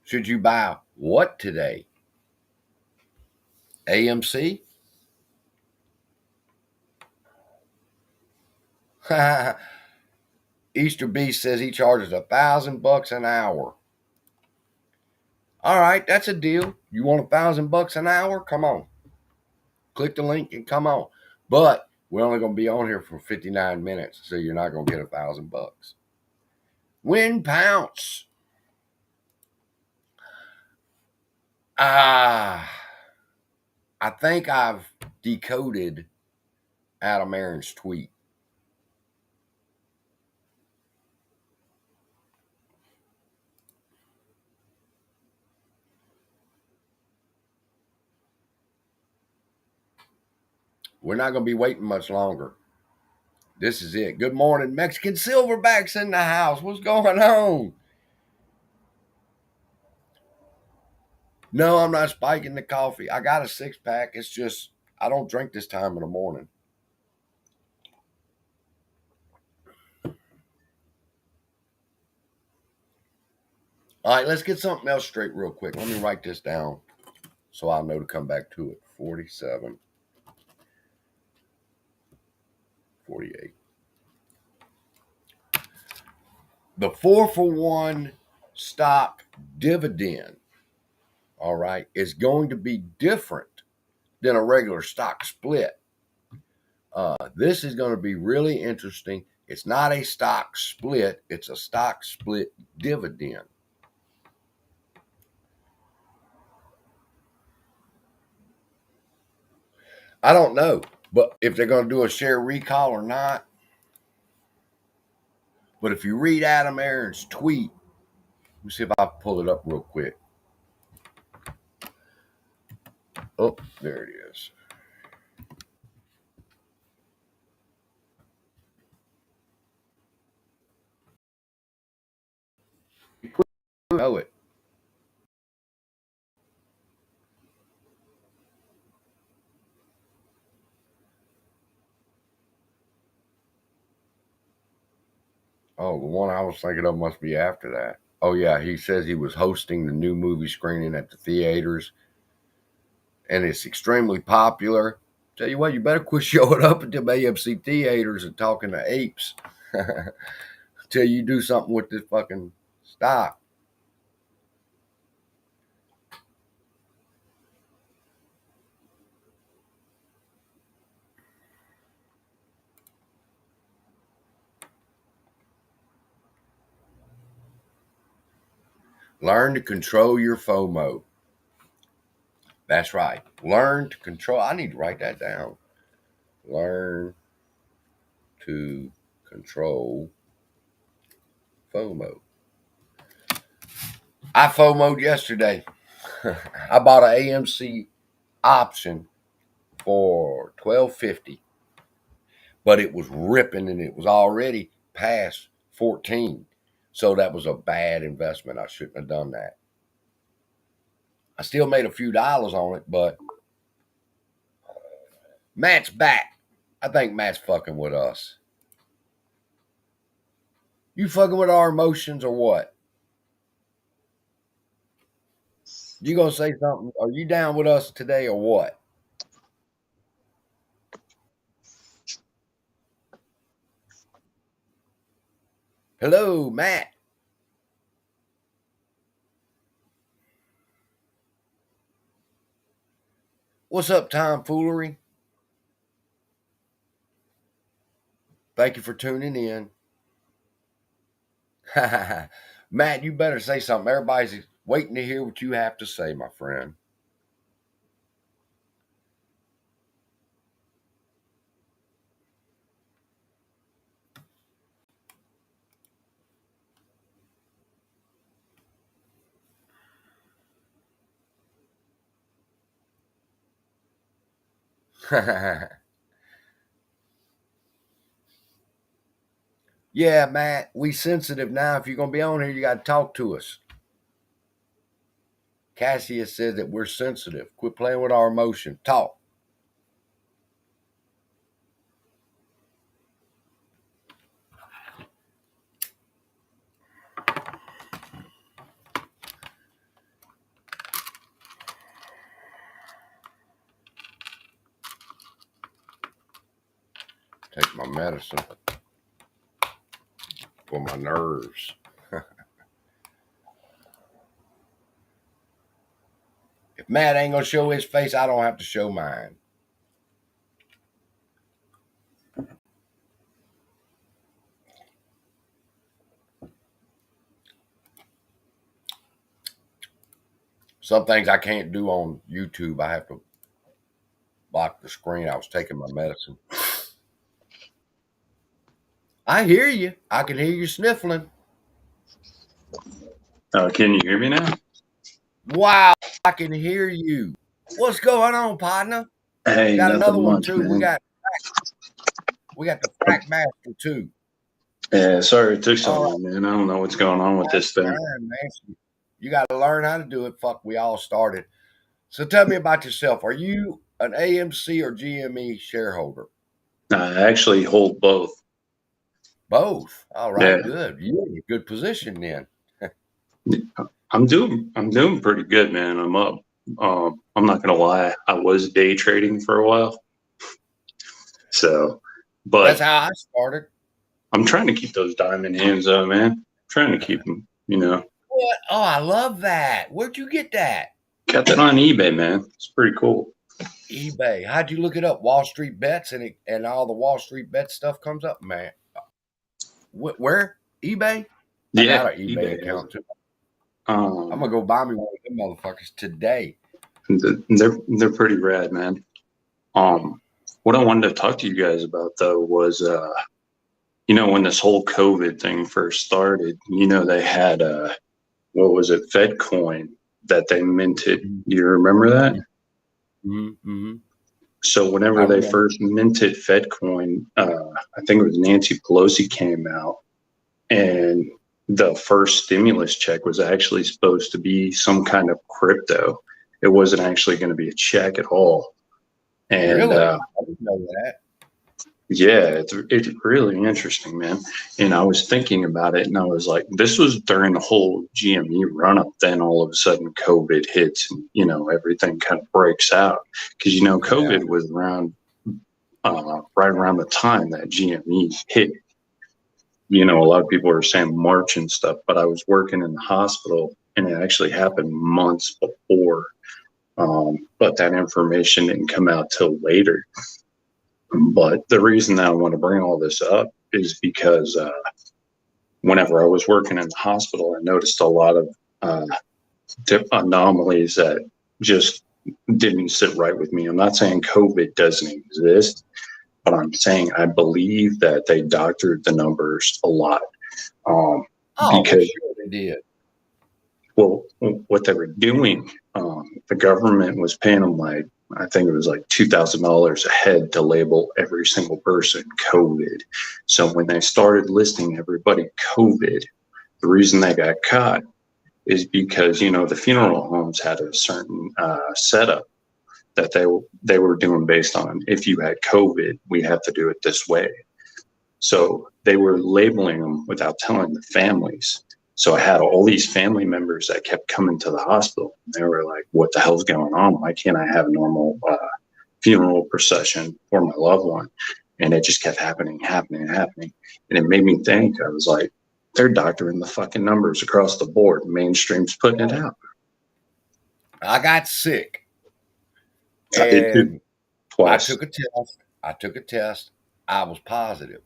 Should you buy what today? AMC? Easter Beast says he charges $1,000 an hour. All right, that's a deal. You want $1,000 an hour? Come on. Click the link and come on. But we're only going to be on here for 59 minutes, so you're not going to get $1,000. Win Pounce. I think I've decoded Adam Aaron's tweet. We're not going to be waiting much longer. This is it. Good morning, Mexican Silverbacks in the house. What's going on? No, I'm not spiking the coffee. I got a 6-pack. It's just I don't drink this time in the morning. All right, let's get something else straight real quick. Let me write this down so I'll know to come back to it. 47, 48. The 4-for-1 stock dividend, all right, is going to be different than a regular stock split. This is going to be really interesting. It's not a stock split. It's a stock split dividend. I don't know, but if they're going to do a share recall or not. But if you read Adam Aaron's tweet, let me see if I pull it up real quick. Oh, there it is. Know it. Oh, the one I was thinking of must be after that. Oh, yeah, he says he was hosting the new movie screening at the theaters, and it's extremely popular. Tell you what, you better quit showing up at them AMC theaters and talking to apes until you do something with this fucking stock. Learn to control your FOMO. That's right. Learn to control. I need to write that down. Learn to control FOMO. I FOMO'd yesterday. I bought an AMC option for $12.50, but it was ripping and it was already past 14. So that was a bad investment. I shouldn't have done that. I still made a few dollars on it, but Matt's back. I think Matt's fucking with us. You fucking with our emotions or what? You gonna say something? Are you down with us today or what? Hello, Matt. What's up, tomfoolery? Thank you for tuning in. Matt, you better say something. Everybody's waiting to hear what you have to say, my friend. Yeah, Matt, we sensitive now. If you're going to be on here, you got to talk to us. Cassius said that we're sensitive. Quit playing with our emotion. Talk. Take my medicine for my nerves. If Matt ain't going to show his face, I don't have to show mine. Some things I can't do on YouTube. I have to block the screen. I was taking my medicine. I hear you. I can hear you sniffling. Can you hear me now? Wow, I can hear you. What's going on, partner? Hey, Got another one much, too. man. We got the Frack Master too. Yeah, sorry it took so long, man. I don't know what's going on with this thing. Man. You got to learn how to do it. Fuck, we all started. So tell me about yourself. Are you an AMC or GME shareholder? I actually hold both. Both. All right, Yeah. good. You're in a good position then. I'm doing pretty good, man. I'm up. I'm not gonna lie. I was day trading for a while. So, but That's how I started. I'm trying to keep those diamond hands though, man. I'm trying to keep them, What? Oh, I love that. Where'd you get that? Got that on eBay, man. It's pretty cool. eBay. How'd you look it up? Wall Street Bets and all the Wall Street Bet stuff comes up, man. Where? eBay? I got an eBay account too. I'm gonna go buy me one of them motherfuckers today. They're pretty rad, man. What I wanted to talk to you guys about though was when this whole COVID thing first started, they had what was it, Fed coin that they minted. You remember that? Mm-hmm. So whenever they first minted Fed coin, I think it was Nancy Pelosi came out, and the first stimulus check was actually supposed to be some kind of crypto. It wasn't actually going to be a check at all. And really? I didn't know that. Yeah, it's really interesting, man. And I was thinking about it, and I was like, this was during the whole GME run-up. Then all of a sudden COVID hits, and, everything kind of breaks out. Because, COVID was around right around the time that GME hit. A lot of people are saying March and stuff, but I was working in the hospital, and it actually happened months before. But that information didn't come out till later. But the reason that I want to bring all this up is because whenever I was working in the hospital, I noticed a lot of anomalies that just didn't sit right with me. I'm not saying COVID doesn't exist, but I'm saying I believe that they doctored the numbers a lot. Because sure they did. Well, what they were doing, the government was paying them I think it was $2,000 a head to label every single person COVID. So when they started listing everybody COVID, the reason they got caught is because, you know, the funeral homes had a certain setup that they were doing based on, if you had COVID, we have to do it this way. So they were labeling them without telling the families. So I had all these family members that kept coming to the hospital. They were like, what the hell's going on? Why can't I have a normal funeral procession for my loved one? And it just kept happening. And it made me think, I was like, they're doctoring the fucking numbers across the board. Mainstream's putting it out. I got sick. I did too. Twice. I took a test. I was positive.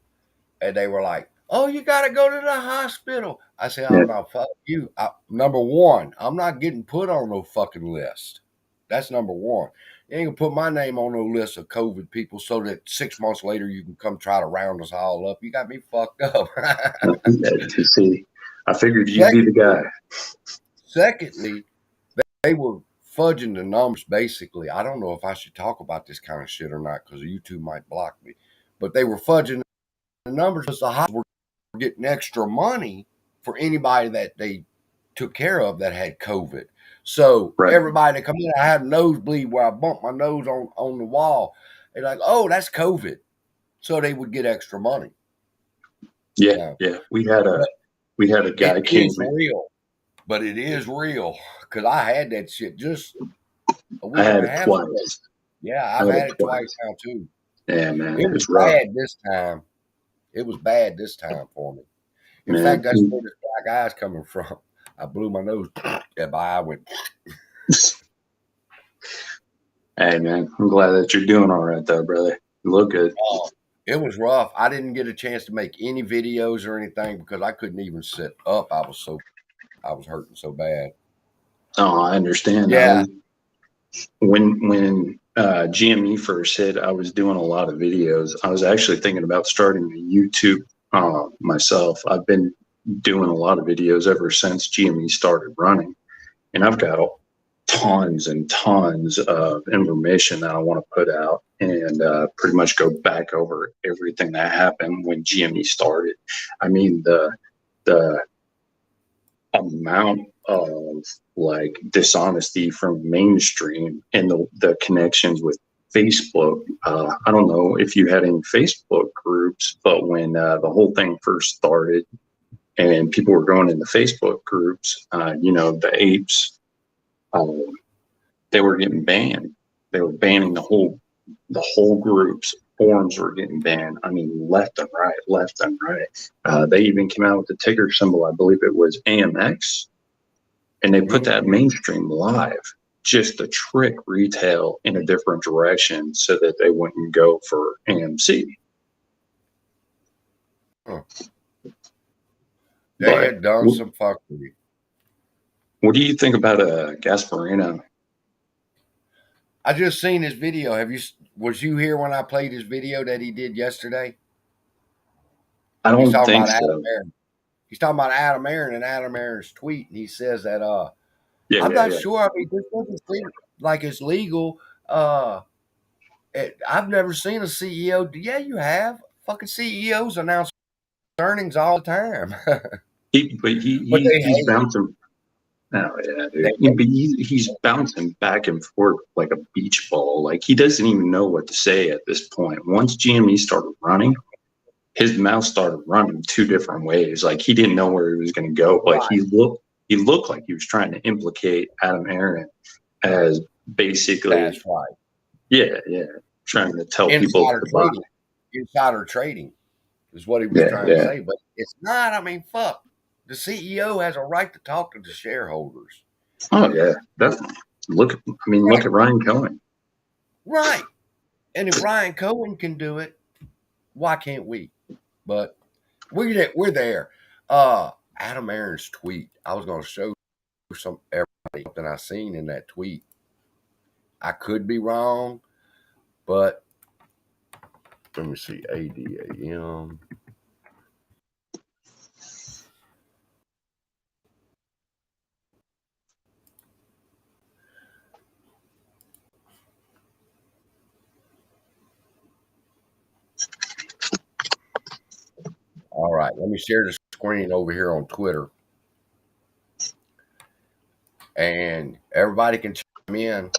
And they were like, oh, you got to go to the hospital. I said, oh, no, fuck you. Number one, I'm not getting put on no fucking list. That's number one. You ain't going to put my name on no list of COVID people so that 6 months later you can come try to round us all up. You got me fucked up. You see, I figured you'd be the guy. Secondly, they were fudging the numbers, basically. I don't know if I should talk about this kind of shit or not because YouTube might block me. But they were fudging the numbers because the hospitals were getting extra money for anybody that they took care of that had COVID. So everybody that come in, I had a nosebleed where I bumped my nose on the wall. They're like, oh, that's COVID. So they would get extra money. Yeah. We had a guy came in. Real, but it is real because I had that shit just a week I had and a it half twice. ago. Yeah, I've had it twice now too. Yeah, man. It was bad this time. It was bad this time for me. In fact, that's where this black eye's coming from. I blew my nose. Yeah, my eye went. Hey, man, I'm glad that you're doing all right, though, brother. You look good. It was rough. I didn't get a chance to make any videos or anything because I couldn't even sit up. I was hurting so bad. Oh, I understand. Yeah. When GME first hit, I was doing a lot of videos. I was actually thinking about starting a YouTube myself. I've been doing a lot of videos ever since GME started running, and I've got tons and tons of information that I want to put out and pretty much go back over everything that happened when GME started. I mean, the amount of like dishonesty from mainstream and the connections with Facebook. I don't know if you had any Facebook groups, but when the whole thing first started and people were going into Facebook groups, you know, the apes, they were getting banned. They were banning the whole groups. Forums were getting banned. I mean, left and right. They even came out with the ticker symbol. I believe it was AMX, and they put that mainstream live just to trick retail in a different direction so that they wouldn't go for AMC. They had done some fuckery. What do you think about Gasparino? I just seen his video. Was you here when I played his video that he did yesterday? I don't think so. He's talking about Adam Aaron and Adam Aaron's tweet, and he says that I'm not sure. I mean, this doesn't seem like it's legal. I've never seen a CEO. Yeah, you have. Fucking CEOs announce earnings all the time. He's bouncing. Oh yeah, dude. But he's bouncing back and forth like a beach ball. Like he doesn't even know what to say at this point. Once GME started running, his mouth started running two different ways. Like he didn't know where he was going to go, but he looked like he was trying to implicate Adam Aaron as basically. That's right. Yeah, trying to tell people insider trading is what he was trying to say, but it's not. I mean, fuck. The CEO has a right to talk to the shareholders. Oh yeah, definitely. Look at Ryan Cohen. Right, and if Ryan Cohen can do it, why can't we? But we're there. Adam Aaron's tweet. I was going to show something I seen in that tweet. I could be wrong, but let me see. ADAM. All right, let me share the screen over here on Twitter. and everybody can chime in.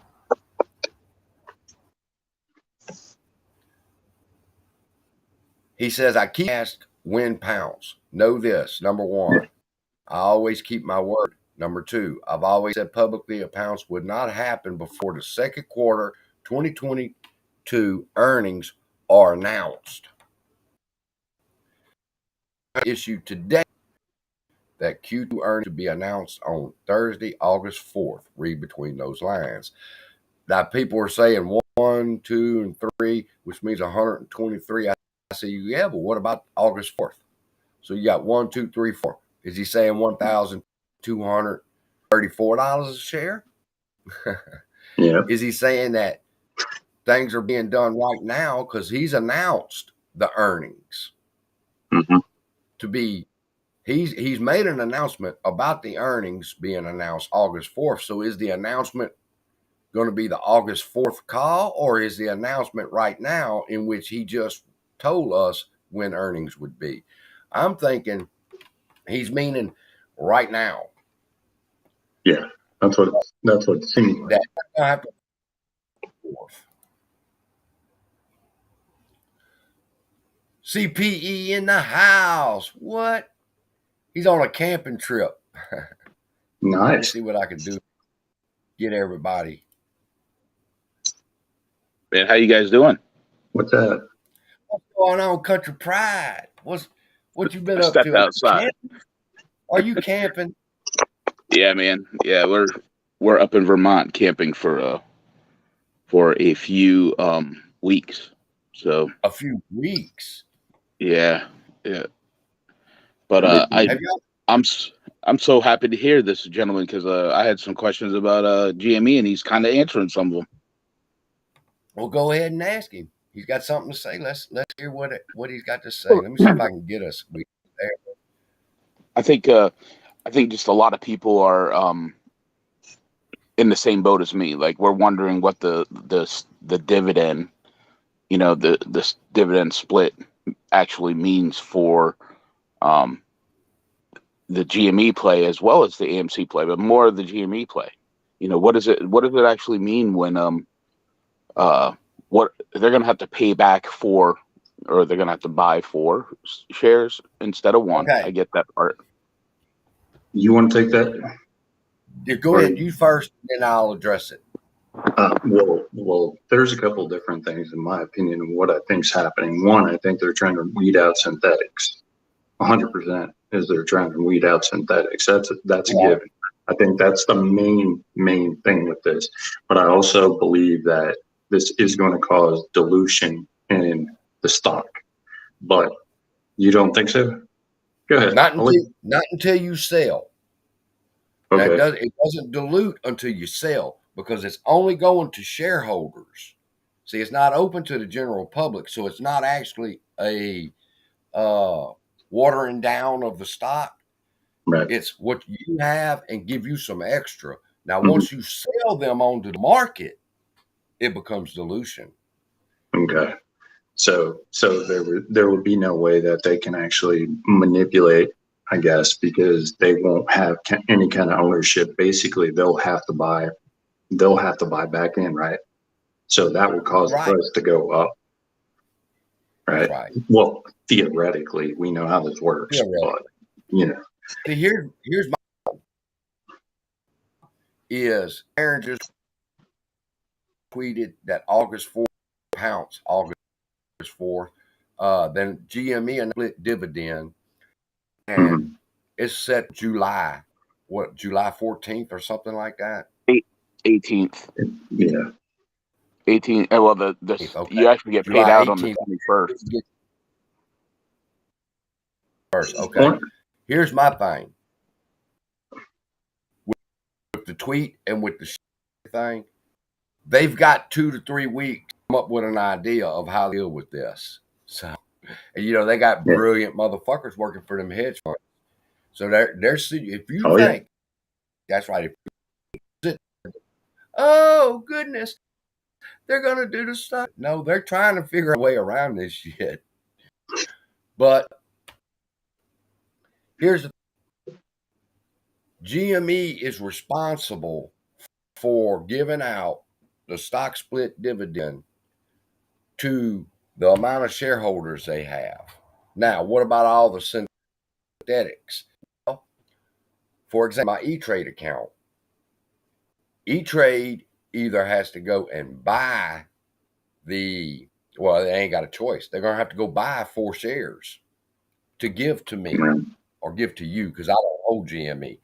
He says, I keep asked when Pounce. Know this. Number one, I always keep my word. Number two, I've always said publicly a Pounce would not happen before the second quarter 2022 earnings are announced. Issued today that Q2 earnings to be announced on Thursday, August 4th. Read between those lines. Now, people are saying 1, 2, and 3, which means 123. I say, yeah, but what about August 4th? So you got 1, 2, 3, 4. Is he saying $1,234 a share? Yeah. Is he saying that things are being done right now because he's announced the earnings to be? He's made an announcement about the earnings being announced August 4th. So is the announcement going to be the August 4th call, or is the announcement right now in which he just told us when earnings would be? I'm thinking he's meaning right now. Yeah, that's what it seems like. That's gonna happen. CPE in the house. What? He's on a camping trip. Let me Nice. see what I can do. Get everybody. Man, how you guys doing? What's that? What's going on, Country Pride? What you been up Stepped to? outside. Are you camping? Yeah, man. Yeah, we're up in Vermont camping for a few weeks. So A few weeks. yeah. But I'm so happy to hear this, gentleman, because I had some questions about GME, and he's kind of answering some of them. Well, go ahead and ask him. He's got something to say. Let's hear what he's got to say. Let me see if I can get us there. I think just a lot of people are in the same boat as me. Like, we're wondering what the dividend, the dividend split actually means for the GME play as well as the AMC play, but more of the GME play. What does it actually mean when what they're going to have to pay back for, or they're going to have to buy 4 shares instead of 1? Okay. I get that part. You want to take that? Yeah, go ahead. You first, and then I'll address it. Well, there's a couple different things in my opinion of what I think's happening. One, I think they're trying to weed out synthetics. 100% is they're trying to weed out synthetics. That's a given. I think that's the main thing with this. But I also believe that this is going to cause dilution in the stock. But you don't think so? Go ahead. Not until you sell. Okay. It doesn't dilute until you sell, because it's only going to shareholders. See, it's not open to the general public, so it's not actually a watering down of the stock. Right. It's what you have and give you some extra. Now, once you sell them onto the market, it becomes dilution. Okay. So there would be no way that they can actually manipulate, I guess, because they won't have any kind of ownership. Basically, they'll have to buy back in, right? So that would cause the price to go up, right? Right. Well, theoretically, we know how this works, but See, here's my is Aaron just tweeted that August 4th Pounce, August 4th. Then GME and split dividend, and it's set July 14th or something like that. 18th. Yeah. 18th. Well, okay. You actually get July paid out 18th. on the 21st. First, okay. Here's my thing with the tweet and with the thing. They've got 2 to 3 weeks to come up with an idea of how to deal with this. So, they got brilliant motherfuckers working for them hedge funds. So they're if you think that's right. Oh goodness, they're gonna do the stuff. No, they're trying to figure a way around this shit. But here's the GME is responsible for giving out the stock split dividend to the amount of shareholders they have. Now, what about all the synthetics? Well, for example, my E-Trade account. E-Trade either has to go and buy they ain't got a choice. They're going to have to go buy 4 shares to give to me or give to you because I don't hold GME.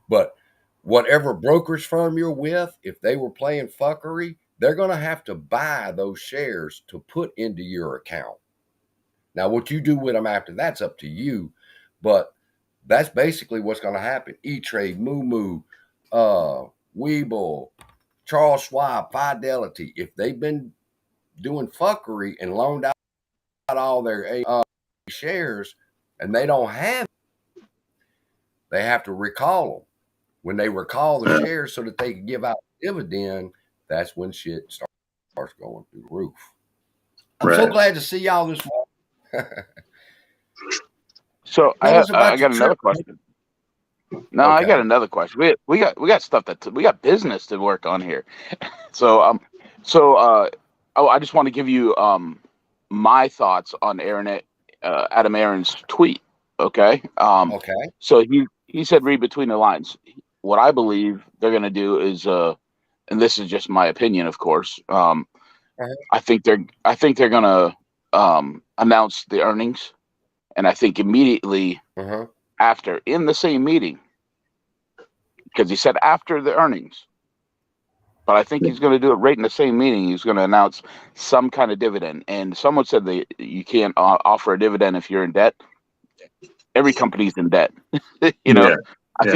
But whatever brokerage firm you're with, if they were playing fuckery, they're going to have to buy those shares to put into your account. Now, what you do with them after that's up to you, but that's basically what's going to happen. E-Trade, Moo, Webull, Charles Schwab, Fidelity, if they've been doing fuckery and loaned out all their shares and they don't have it, they have to recall them. When they recall the shares so that they can give out dividend, that's when shit starts going through the roof. I'm so glad to see y'all this morning. So I got another question. No, okay. I got another question. We got stuff we got business to work on here. I just want to give you my thoughts on Adam Aaron's tweet. Okay. Okay. So he said, read between the lines. What I believe they're going to do is, and this is just my opinion, of course. I think they're going to announce the earnings, and I think immediately after, in the same meeting, because he said after the earnings, but I think he's going to do it right in the same meeting. He's going to announce some kind of dividend, and someone said that you can't offer a dividend if you're in debt. Every company's in debt, you know. Yeah. I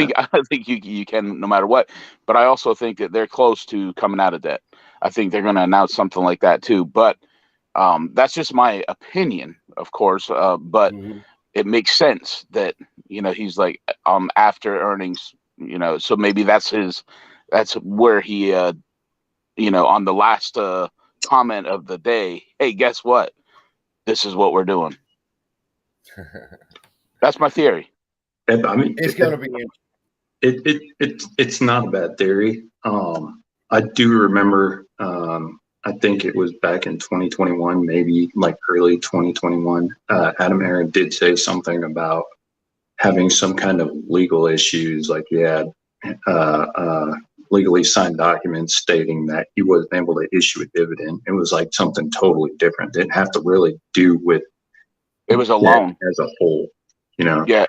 think you can no matter what, but I also think that they're close to coming out of debt. I think they're going to announce something like that too. But that's just my opinion, of course. But it makes sense that he's like after earnings, so maybe that's where he on the last comment of the day. Hey, guess what? This is what we're doing. That's my theory. I mean, it's going to be it's not a bad theory. I do remember, I think it was back in 2021, maybe like early 2021, Adam Aaron did say something about having some kind of legal issues, like he had legally signed documents stating that he wasn't able to issue a dividend. It was like something totally different. Didn't have to really do with it was a loan as a whole, Yeah.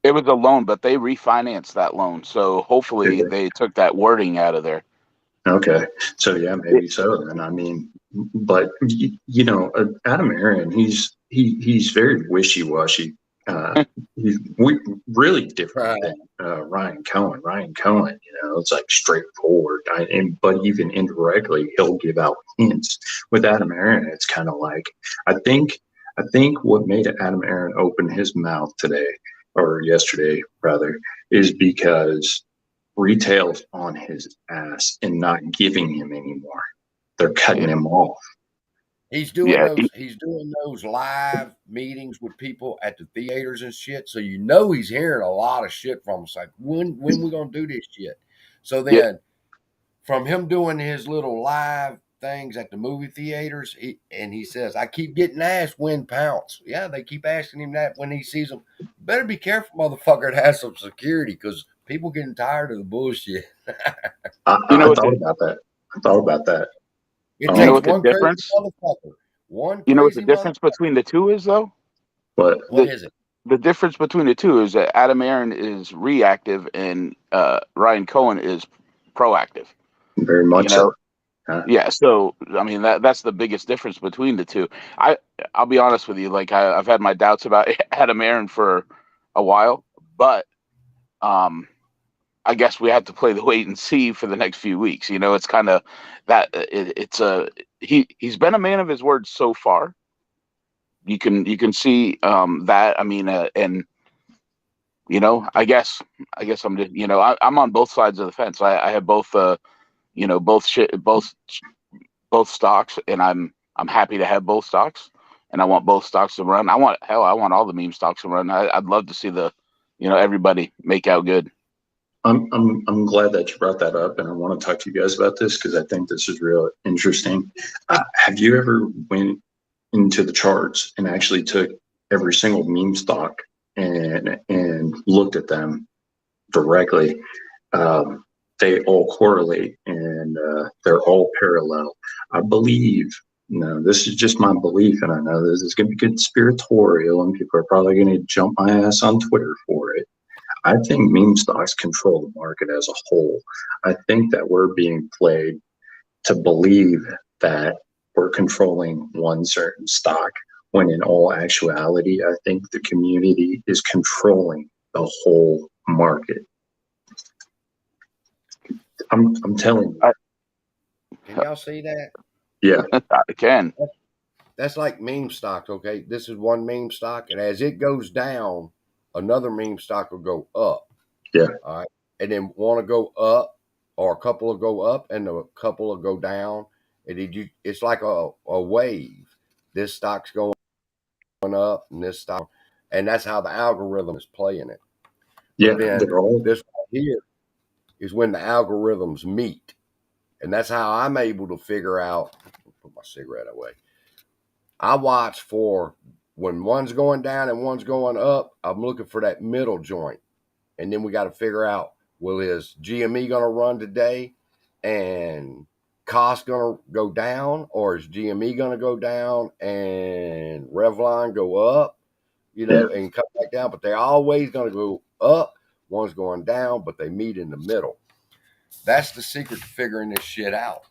It was a loan, but they refinanced that loan. So hopefully they took that wording out of there. Okay. So yeah, maybe so then. I mean, but Adam Aaron, he's very wishy-washy. He's really different than Ryan Cohen. Ryan Cohen, it's like straightforward. But even indirectly, he'll give out hints. With Adam Aaron, it's kind of like I think what made Adam Aaron open his mouth today, or yesterday rather, is because retail's on his ass and not giving him anymore. They're cutting him off. He's doing he's doing those live meetings with people at the theaters and shit. So he's hearing a lot of shit from us. Like, when we gonna do this shit? So then from him doing his little live things at the movie theaters, he says, I keep getting asked when Pounce. Yeah, they keep asking him that when he sees them. Better be careful, motherfucker, to have some security because people getting tired of the bullshit. I thought about that. It takes one crazy motherfucker. You know what the difference between the two is, though? What is it? The difference between the two is that Adam Aaron is reactive and Ryan Cohen is proactive. Very much so. Yeah, so I mean that's the biggest difference between the two. I'll be honest with you, like I've had my doubts about Adam Aaron for a while, but I guess we have to play the wait and see for the next few weeks. It's kind of that he's been a man of his word so far. You can see that. I mean, and I guess I'm just I'm on both sides of the fence. I have both both stocks, and I'm happy to have both stocks, and I want both stocks to run. I want all the meme stocks to run. I'd love to see everybody make out good. I'm glad that you brought that up, and I want to talk to you guys about this because I think this is real interesting. Have you ever went into the charts and actually took every single meme stock and looked at them directly? They all correlate, and they're all parallel. I believe. No, this is just my belief, and I know this is going to be conspiratorial, and people are probably going to jump my ass on Twitter for it. I think meme stocks control the market as a whole. I think that we're being played to believe that we're controlling one certain stock, when in all actuality, I think the community is controlling the whole market. I'm telling you. Can y'all see that? Yeah. I can. That's like meme stocks, okay? This is one meme stock, and as it goes down, another meme stock will go up. Yeah. All right. And then one will go up, or a couple will go up, and a couple will go down. And it's like a wave. This stock's going up, and this stock, and that's how the algorithm is playing it. Yeah. But then this right here is when the algorithms meet. And that's how I'm able to figure out, put my cigarette away. I watch for when one's going down and one's going up, I'm looking for that middle joint. And then we got to figure out, well, is GME going to run today and cost going to go down, or is GME going to go down and Revlon go up, and come back down? But they're always going to go up. One's going down, but they meet in the middle. That's the secret to figuring this shit out.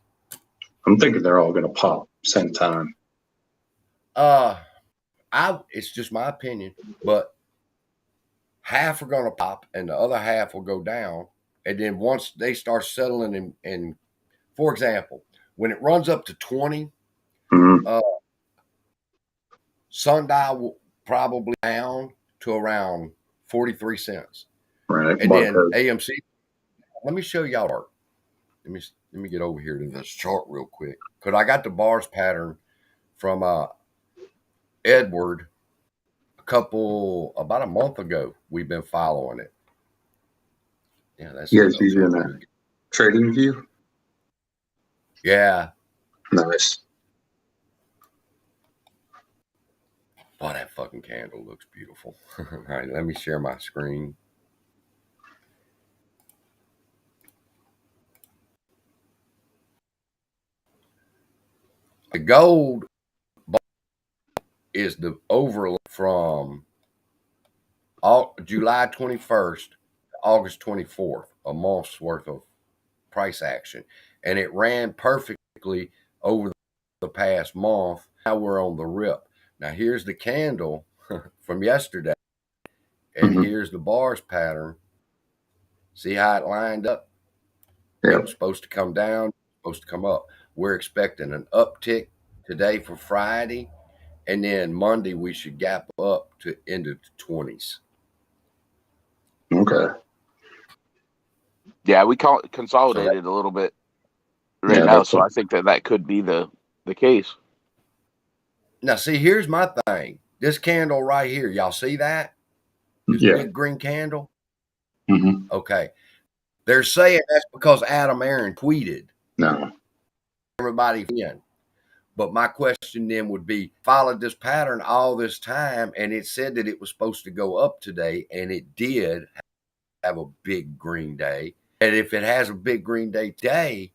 I'm thinking they're all going to pop same time. It's just my opinion, but half are going to pop and the other half will go down. And then once they start settling in, for example, when it runs up to 20, Sundial will probably down to around 43 cents. Right. And then AMC, let me show y'all art. Let me get over here to this chart real quick, because I got the bars pattern from Edward about a month ago. We've been following it. Yeah, that's he's using that trading view. Yeah. Nice. Boy, that fucking candle looks beautiful. All right, let me share my screen. The gold is the overlay from July 21st to August 24th, a month's worth of price action. And it ran perfectly over the past month. Now we're on the rip. Now here's the candle from yesterday. And here's the bars pattern. See how it lined up? Yeah. It was supposed to come down, supposed to come up. We're expecting an uptick today for Friday, and then Monday we should gap up to into the 20s. Okay. Yeah, we consolidated a little bit now, so I think that could be the case. Now, see, here's my thing. This candle right here, y'all see that? This big green candle? Okay. They're saying that's because Adam Aaron tweeted. No. Everybody in. But my question then would be, followed this pattern all this time, and it said that it was supposed to go up today, and it did have a big green day. And if it has a big green day today,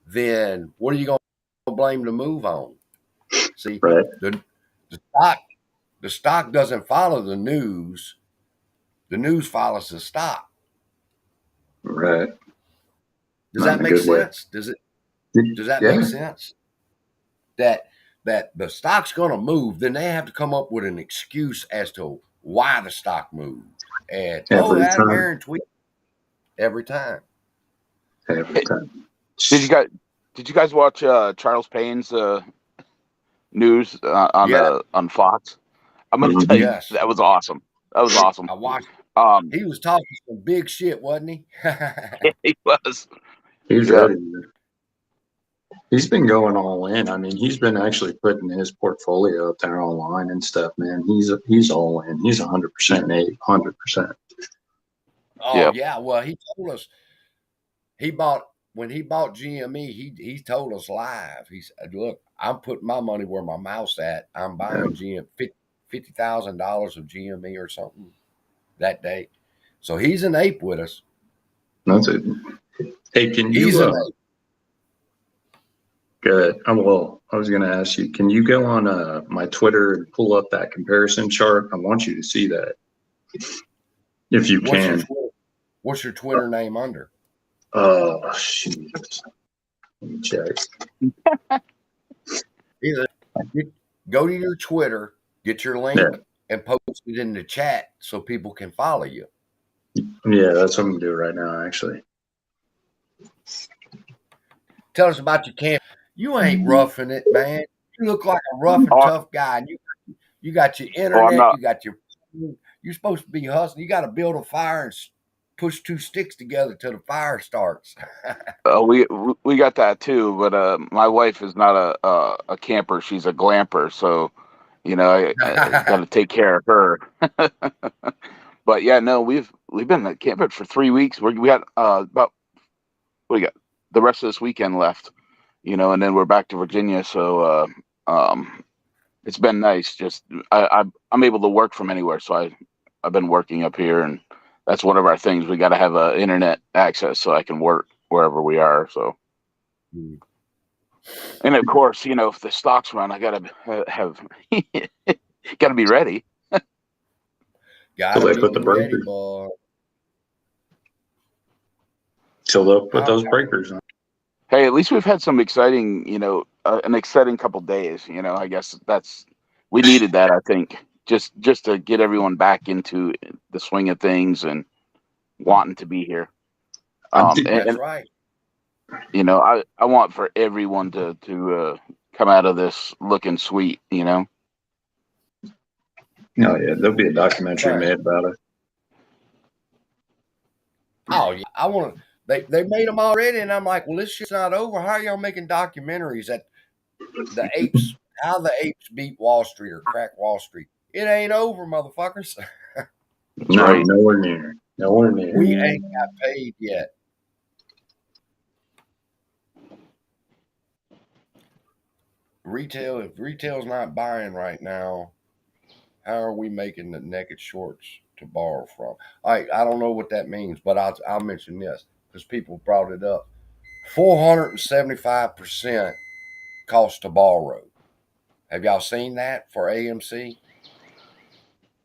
then what are you going to blame the move on? See, right. the stock doesn't follow the news. The news follows the stock. Right. Does that make sense? Does that make sense? That the stock's going to move, then they have to come up with an excuse as to why the stock moved. And Adam Aaron tweet every time. Every time. Did you guys watch Charles Payne's news on Fox? I'm going to tell you, that was awesome. That was awesome. I watched. He was talking some big shit, wasn't he? He was. He's ready. He's been going all in. I mean, he's been actually putting his portfolio up there online and stuff, man. He's all in. He's 100% 100%. Oh Yeah. yeah, well he told us he bought when he bought GME. He told us live. He said, "Look, I'm putting my money where my mouth's at. I'm buying $50,000 of GME or something that day." So he's an ape with us. That's it. Hey, can He's an you ape. good? Well, I was going to ask you, can you go on my Twitter and pull up that comparison chart? I want you to see that if you can. What's your Twitter name under? Oh, shoot. Let me check. Either go to your Twitter, get your link, Yeah. and post it in the chat so people can follow you. Yeah, that's what I'm going to do right now, actually. Tell us about your camp. You ain't roughing it, man. You look like a rough and tough guy. And you got your I'm internet. not. You got your. You're supposed to be hustling. You got to build a fire and push two sticks together till the fire starts. We got that too, but my wife is not a camper. She's a glamper, so I got to take care of her. But yeah, no, we've been camping for 3 weeks. We got about what do you got? The rest of this weekend left, and then we're back to Virginia. So it's been nice. Just I'm able to work from anywhere, so I've been working up here, and that's one of our things. We got to have internet access so I can work wherever we are. So, and of course, if the stocks run, I gotta have gotta be ready. Gotta So they be put the ready, breakers. boy. So they'll put those breakers on. Hey, at least we've had some exciting, an exciting couple days. I guess we needed that. I think just to get everyone back into the swing of things and wanting to be here. That's right. I want for everyone to come out of this looking sweet. Oh yeah, there'll be a documentary made about it. Oh yeah, I want to. They made them already, and I'm like, well, this shit's not over. How are y'all making documentaries that the apes, how the apes beat Wall Street or crack Wall Street? It ain't over, motherfuckers. That's right. Nowhere near. Nowhere near. We ain't got paid yet. If retail's not buying right now, how are we making the naked shorts to borrow from? I don't know what that means, but I'll mention this because people brought it up. 475% cost to borrow. Have y'all seen that for AMC?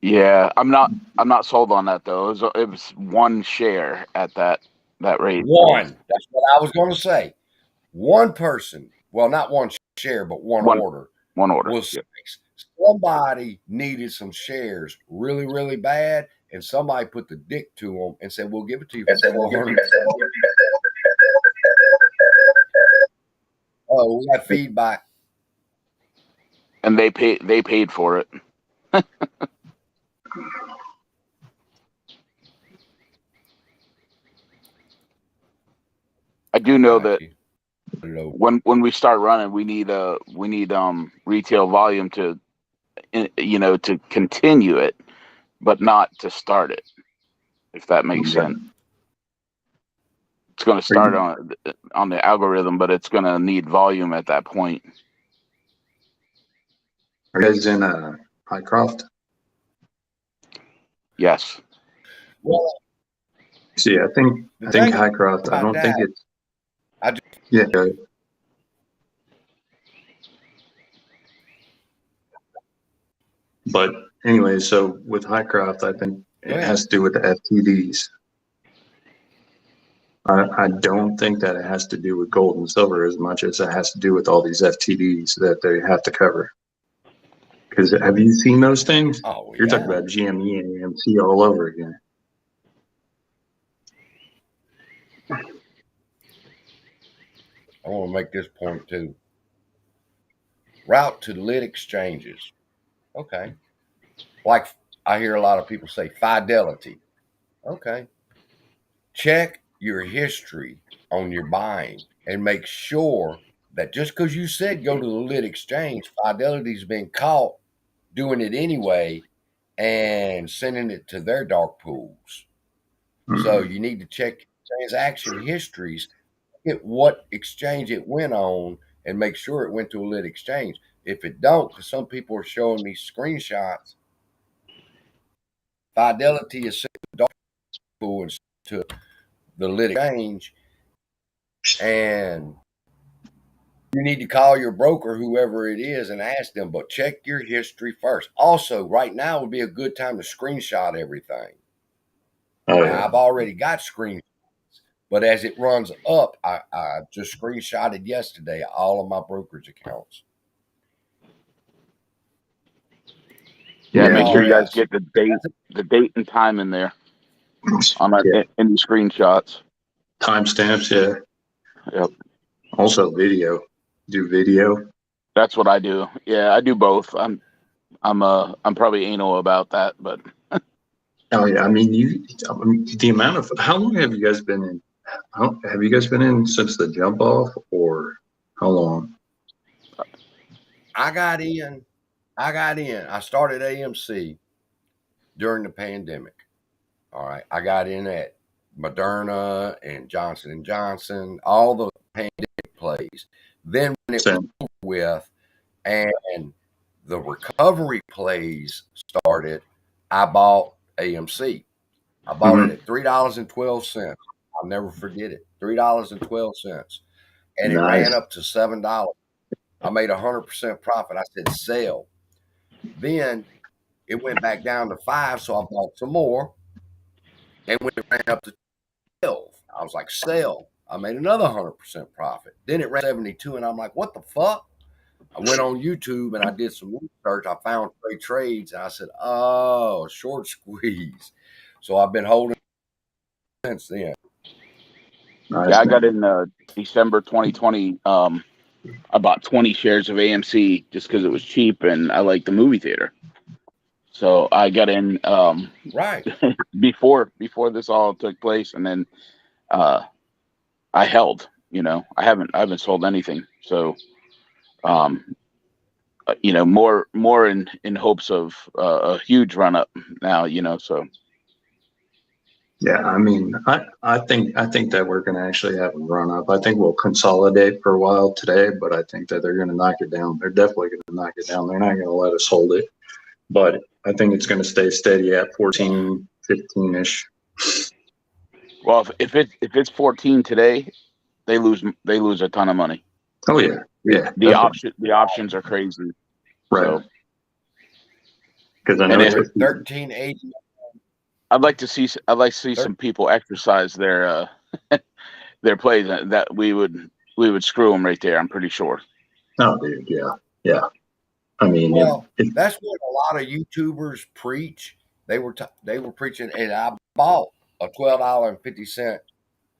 Yeah, I'm not sold on that though. It was one share at that rate. One. That's what I was going to say. One person, well, not one share, but one order. One order. Was somebody needed some shares really, really bad, and somebody put the dick to them and said, "We'll give it to you for 400." Oh, we got feedback. And they paid for it. I do know that when we start running, we need retail volume to to continue it, but not to start it. If that makes sense. It's going to start on the algorithm, but it's going to need volume at that point. Are you guys in Highcroft? Yes. Well, see, I think Highcroft. I don't think it's. Yeah. But anyway, so with Highcroft, I think it has to do with the FTDs. I don't think that it has to do with gold and silver as much as it has to do with all these FTDs that they have to cover. Because have you seen those things? Oh, you're talking about GME and AMC all over again. I want to make this point too. Route to lit exchanges. Okay. Like I hear a lot of people say Fidelity. Okay. Check your history on your buying and make sure that just because you said go to the lit exchange, Fidelity's been caught doing it anyway and sending it to their dark pools. So you need to check transaction histories, get what exchange it went on, and make sure it went to a lit exchange. If it don't, because some people are showing me screenshots, Fidelity is going to the lit exchange, and you need to call your broker, whoever it is, and ask them, but check your history first. Also, right now would be a good time to screenshot everything. Oh, Now, I've already got screenshots, but as it runs up, I just screenshotted yesterday all of my brokerage accounts. Yeah, make sure you guys yes. get the date and time in there on that, in the screenshots. Timestamps, yeah. Yep. Also video. Do video. That's what I do. Yeah, I do both. I'm probably anal about that, but Oh yeah, I mean the amount of how long have you guys been in? Have you guys been in since the jump off, or how long? I got in. I started AMC during the pandemic. All right. I got in at Moderna and Johnson & Johnson, all the pandemic plays. Then when it was over with and the recovery plays started, I bought AMC. I bought it at $3.12. I'll never forget it. $3.12. And it ran up to $7. I made 100% profit. I said sell. Then it went back down to 5, so I bought some more. And when it ran up to 12, I was like, sell. I made another 100% profit. Then it ran 72, and I'm like, what the fuck? I went on YouTube and I did some research. I found trades, and I said, oh, short squeeze. So I've been holding since then. Nice, yeah, I got in December 2020. I bought 20 shares of AMC just because it was cheap and I like the movie theater. So I got in right before this all took place, and then I held. I haven't sold anything. So more in hopes of a huge run up now. So. Yeah, I mean, I think that we're going to actually have a run up. I think we'll consolidate for a while today, but I think that they're going to knock it down. They're definitely going to knock it down. They're not going to let us hold it, but I think it's going to stay steady at 14, 15-ish. Well, if it's 14 today, they lose a ton of money. Oh yeah, yeah. The options are crazy, right? Because I know it's 1380. I'd like to see some people exercise their their plays. That we would screw them right there. I'm pretty sure. Oh, dude, yeah. I mean, that's what a lot of YouTubers preach. They were preaching, and I bought a $12.50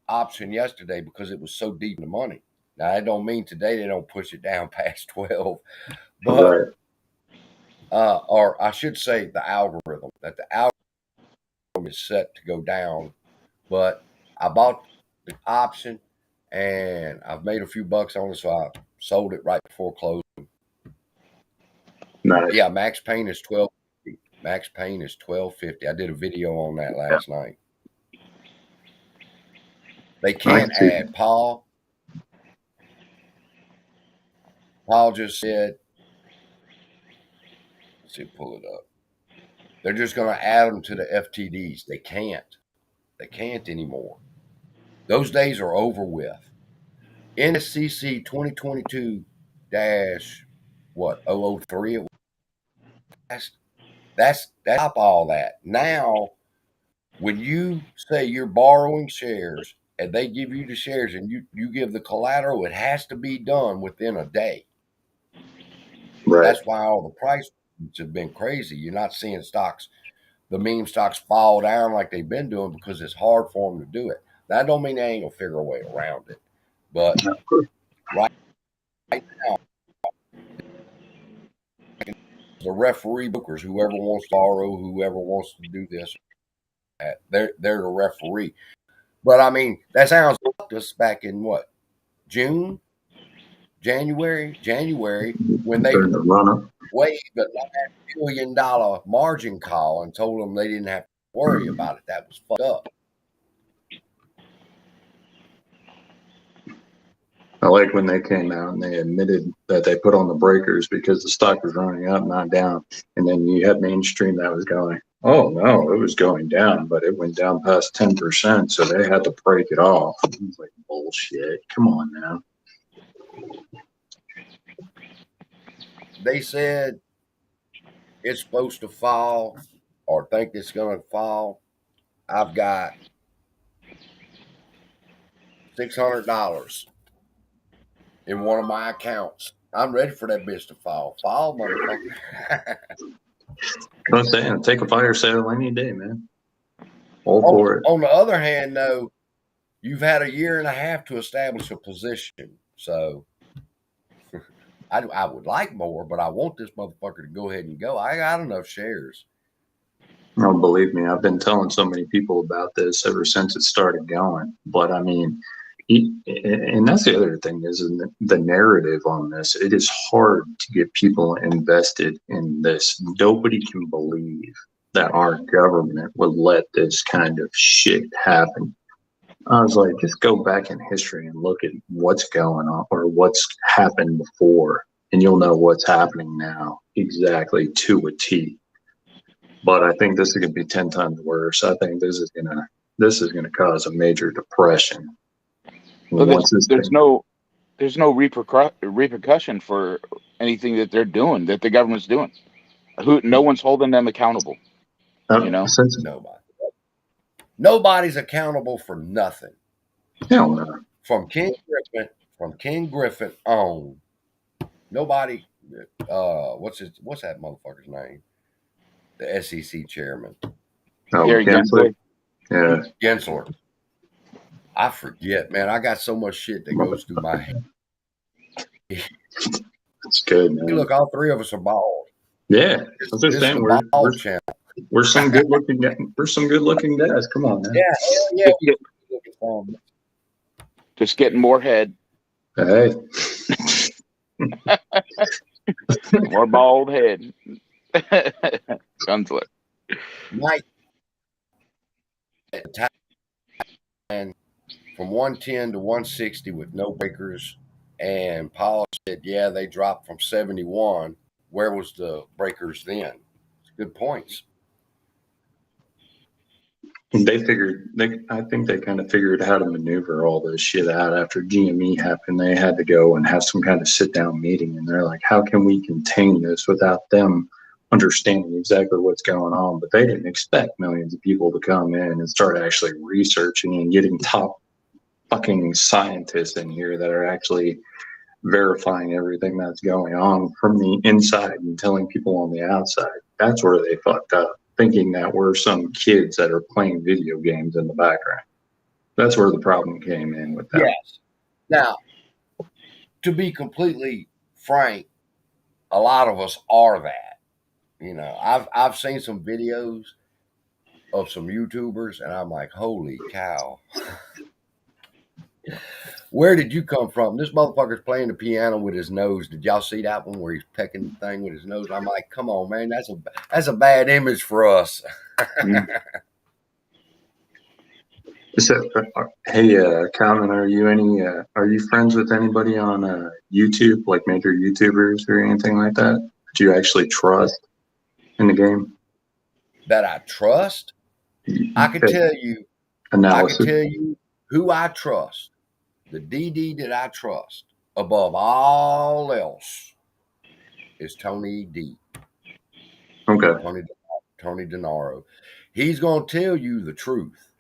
option yesterday because it was so deep in the money. Now, I don't mean today they don't push it down past 12, but or I should say the algorithm is set to go down. But I bought the option and I've made a few bucks on it, so I sold it right before closing. Nice. Yeah, Max Payne is $12.50. Max Payne is $12.50. I did a video on that last night. They can't add Paul. Paul just said, let's see, pull it up. They're just going to add them to the FTDs. They can't. They can't anymore. Those days are over with. NSCC 2022 003. That's stop all that. Now, when you say you're borrowing shares and they give you the shares and you give the collateral, it has to be done within a day. Right. That's why all the prices have been crazy. You're not seeing stocks, the meme stocks, fall down like they've been doing because it's hard for them to do it. That don't mean they ain't gonna figure a way around it. But right now, the referee bookers, whoever wants to borrow, whoever wants to do this, they're the referee. But I mean, that sounds like us back in what, January, when they waived a $9 billion margin call and told them they didn't have to worry about it. That was fucked up. like when they came out and they admitted that they put on the breakers because the stock was running up, not down. And then you had mainstream that was going, oh no, it was going down, but it went down past 10%, so they had to break it off. It was like, bullshit. Come on now. They said it's supposed to fall or think it's going to fall. I've got $600 in one of my accounts. I'm ready for that bitch to fall. Fall, motherfucker. I'm saying, take a fire sale any day, man. All for it. On the other hand, though, you've had a year and a half to establish a position. So I would like more, but I want this motherfucker to go ahead and go. I got enough shares. No, believe me, I've been telling so many people about this ever since it started going. But I mean, and that's the other thing is the narrative on this. It is hard to get people invested in this. Nobody can believe that our government would let this kind of shit happen. I was like, just go back in history and look at what's going on or what's happened before, and you'll know what's happening now exactly to a T. But I think this is going to be 10 times worse. I think this is going to cause a major depression. Well, there's no repercussion for anything that they're doing, that the government's doing. No one's holding them accountable. Nobody's accountable for nothing. Hell no. From King Griffin on, nobody. What's that motherfucker's name? The SEC chairman. Oh, Gary Gensler. Yeah. Gensler. I forget, man. I got so much shit that goes through my head. That's good, man. You look, all three of us are bald. Yeah, I'm just saying we're some good looking guys. Come on, man. Yeah. Just getting more head. Hey. More bald head. Gunslinger. Mike. And from 110 to 160 with no breakers. And Paul said, yeah, they dropped from 71. Where was the breakers then? Good points. I think they kind of figured how to maneuver all this shit out after GME happened. They had to go and have some kind of sit down meeting. And they're like, how can we contain this without them understanding exactly what's going on? But they didn't expect millions of people to come in and start actually researching and getting top fucking scientists in here that are actually verifying everything that's going on from the inside and telling people on the outside. That's where they fucked up, thinking that we're some kids that are playing video games in the background. That's where the problem came in with that. Yes. Now, to be completely frank, a lot of us are that. You know, I've seen some videos of some YouTubers, and I'm like, holy cow. Where did you come from? This motherfucker's playing the piano with his nose. Did y'all see that one where he's pecking the thing with his nose? I'm like, come on, man, that's a bad image for us. So, hey, Calvin, are you friends with anybody on YouTube, like major YouTubers or anything like that you actually trust in the game? That I trust? I can tell you. Analysis. I can tell you who I trust. The DD that I trust above all else is Tony D. Okay. Tony Denaro. He's going to tell you the truth.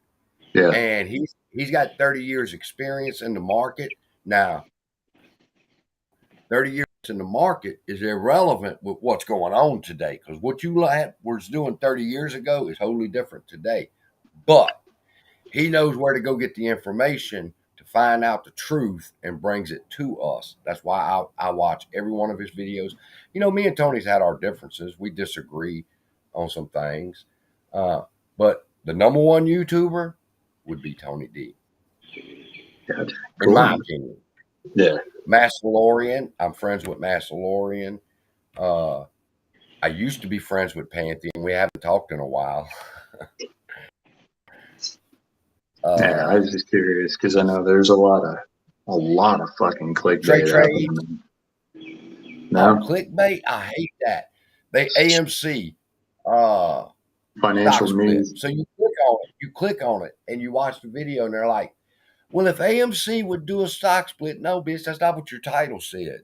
Yeah. And he's got 30 years experience in the market. Now, 30 years in the market is irrelevant with what's going on today, because what you was doing 30 years ago is totally different today. But he knows where to go get the information to find out the truth and brings it to us. That's why I watch every one of his videos. You know, me and Tony's had our differences. We disagree on some things. But the number one YouTuber would be Tony D. Gotcha. In my opinion. Yeah. Massalorian. I'm friends with Massalorian. I used to be friends with Pantheon. We haven't talked in a while. Yeah, I was just curious because I know there's a lot a lot of fucking Trade clickbait trade. happening. Oh, No clickbait. I hate that. They AMC stock financial split. news. So you click on it, and you watch the video, and they're like, "Well, if AMC would do a stock split, no, bitch, that's not what your title said.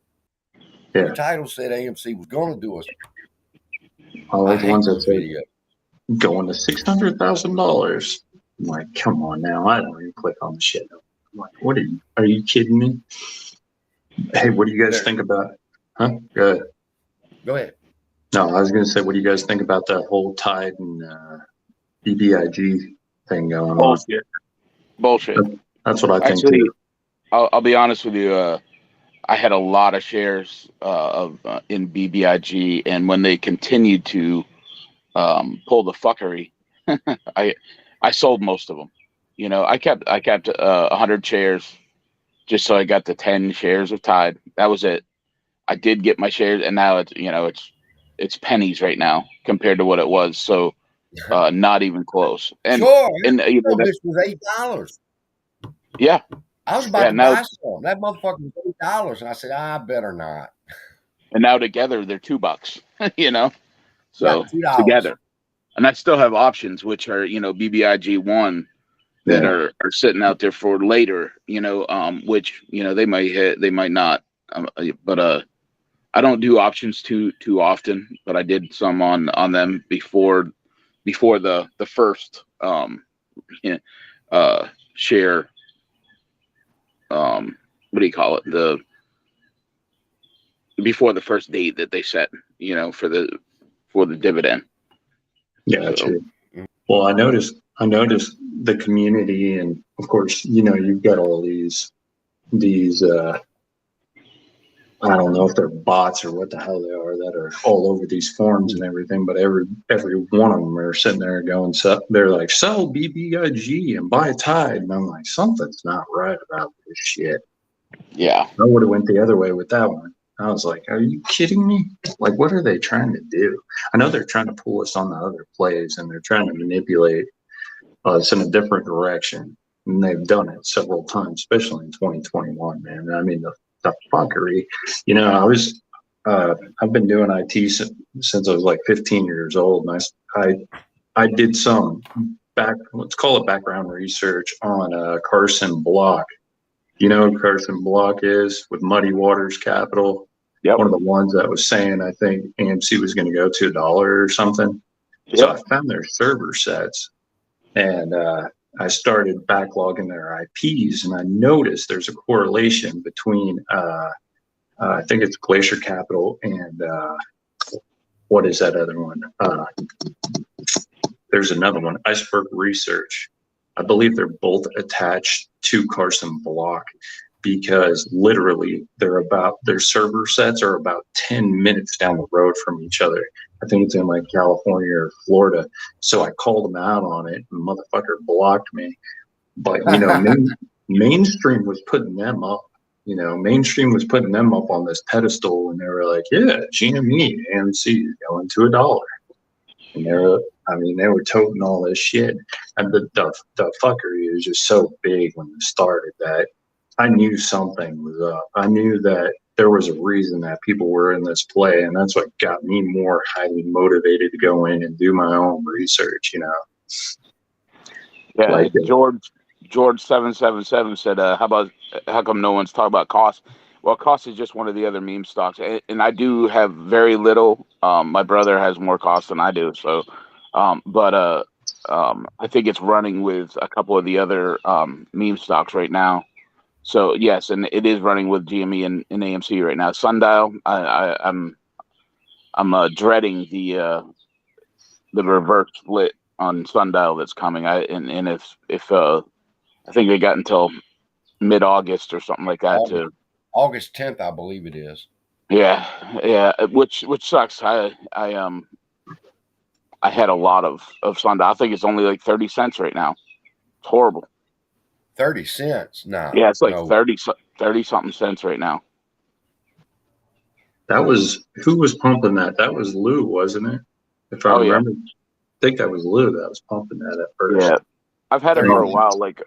Yeah, Your title said AMC was going to do a." I I like the hate ones that those say videos. going to $600,000. I'm like, come on now. I don't even click on the shit. I'm like, what are you kidding me? Hey, what do you guys think about? Huh? Go ahead. Go ahead. No, I was going to say, what do you guys think about that whole TIDE and BBIG thing going on? Bullshit. That's what I think Actually, too. I'll be honest with you. I had a lot of shares in BBIG, and when they continued to pull the fuckery, I sold most of them. You know, I kept 100 shares just so I got the 10 shares of Tide. That was it. I did get my shares, and now it's pennies right now compared to what it was. So not even close. And Sure. and This was $8. yeah. I was about to now buy some. That motherfucker was $8, and I said, I better not. and now together they're $2. You know, so $2. together, and I still have options, which are BBIG one that are sitting out there for later. Which they might hit, they might not. But I don't do options too often, but I did some on them before the first share. What do you call it? Before the first date that they set, for the dividend. Yeah, true. Well, I noticed the community, and of course, you've got all these I don't know if they're bots or what the hell they are that are all over these forums and everything, but every one of them are sitting there going, so they're like, sell BBIG and buy Tide, and I'm like, something's not right about this shit. Yeah, I would have went the other way with that one. I was like, are you kidding me? Like, what are they trying to do? I know they're trying to pull us on the other plays, and they're trying to manipulate us in a different direction. And they've done it several times, especially in 2021, man. I mean, the fuckery. I've been doing IT since I was like 15 years old, and I did some let's call it background research on Carson Block. You know who Carson Block is with Muddy Waters Capital? Yep. One of the ones that was saying, I think AMC was going to go to $1 or something. Yep. So I found their server sets, and I started backlogging their IPs, and I noticed there's a correlation between I think it's Glacier Capital and what is that other one? There's another one, Iceberg Research. I believe they're both attached to Carson Block because literally their server sets are about 10 minutes down the road from each other. I think it's in like California or Florida. So I called them out on it, and the motherfucker blocked me. But mainstream was putting them up. Mainstream was putting them up on this pedestal, and they were like, yeah, GME, AMC is going to $1. And they were toting all this shit. And the fuckery is just so big when it started that I knew something was up. I knew that there was a reason that people were in this play, and that's what got me more highly motivated to go in and do my own research, Yeah, like George 777 said, how come no one's talking about cost? Well, cost is just one of the other meme stocks, and I do have very little. My brother has more cost than I do, so I think it's running with a couple of the other meme stocks right now. So yes, and it is running with GME and AMC right now. Sundial, I'm dreading the reverse split on Sundial that's coming. If I think they got until mid-August or something like that to August 10th, I believe it is. Yeah, which sucks. I had a lot of Sundial. I think it's only like 30 cents right now. It's horrible. 30 cents? No. Yeah, it's like 30 something cents right now. That was who was pumping that? That was Lou, wasn't it? If I remember, I think that was Lou that was pumping that at first. Yeah, I've had it for a while. Like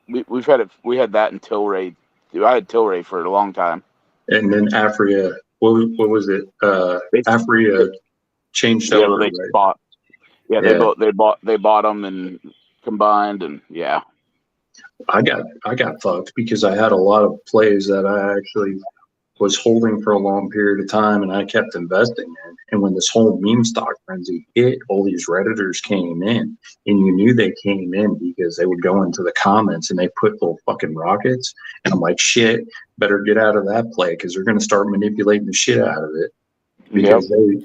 we had that in Tilray Tilray for a long time. And then Afria, what was it? They- Afria changed Yeah, over, well, they right? bought. Yeah, Yeah. they bought them and combined, and yeah. I got fucked because I had a lot of plays that I actually was holding for a long period of time, and I kept investing in. And when this whole meme stock frenzy hit, all these Redditors came in, and you knew they came in because they would go into the comments and they put little fucking rockets. And I'm like, shit, better get out of that play because they're going to start manipulating the shit out of it. Because they,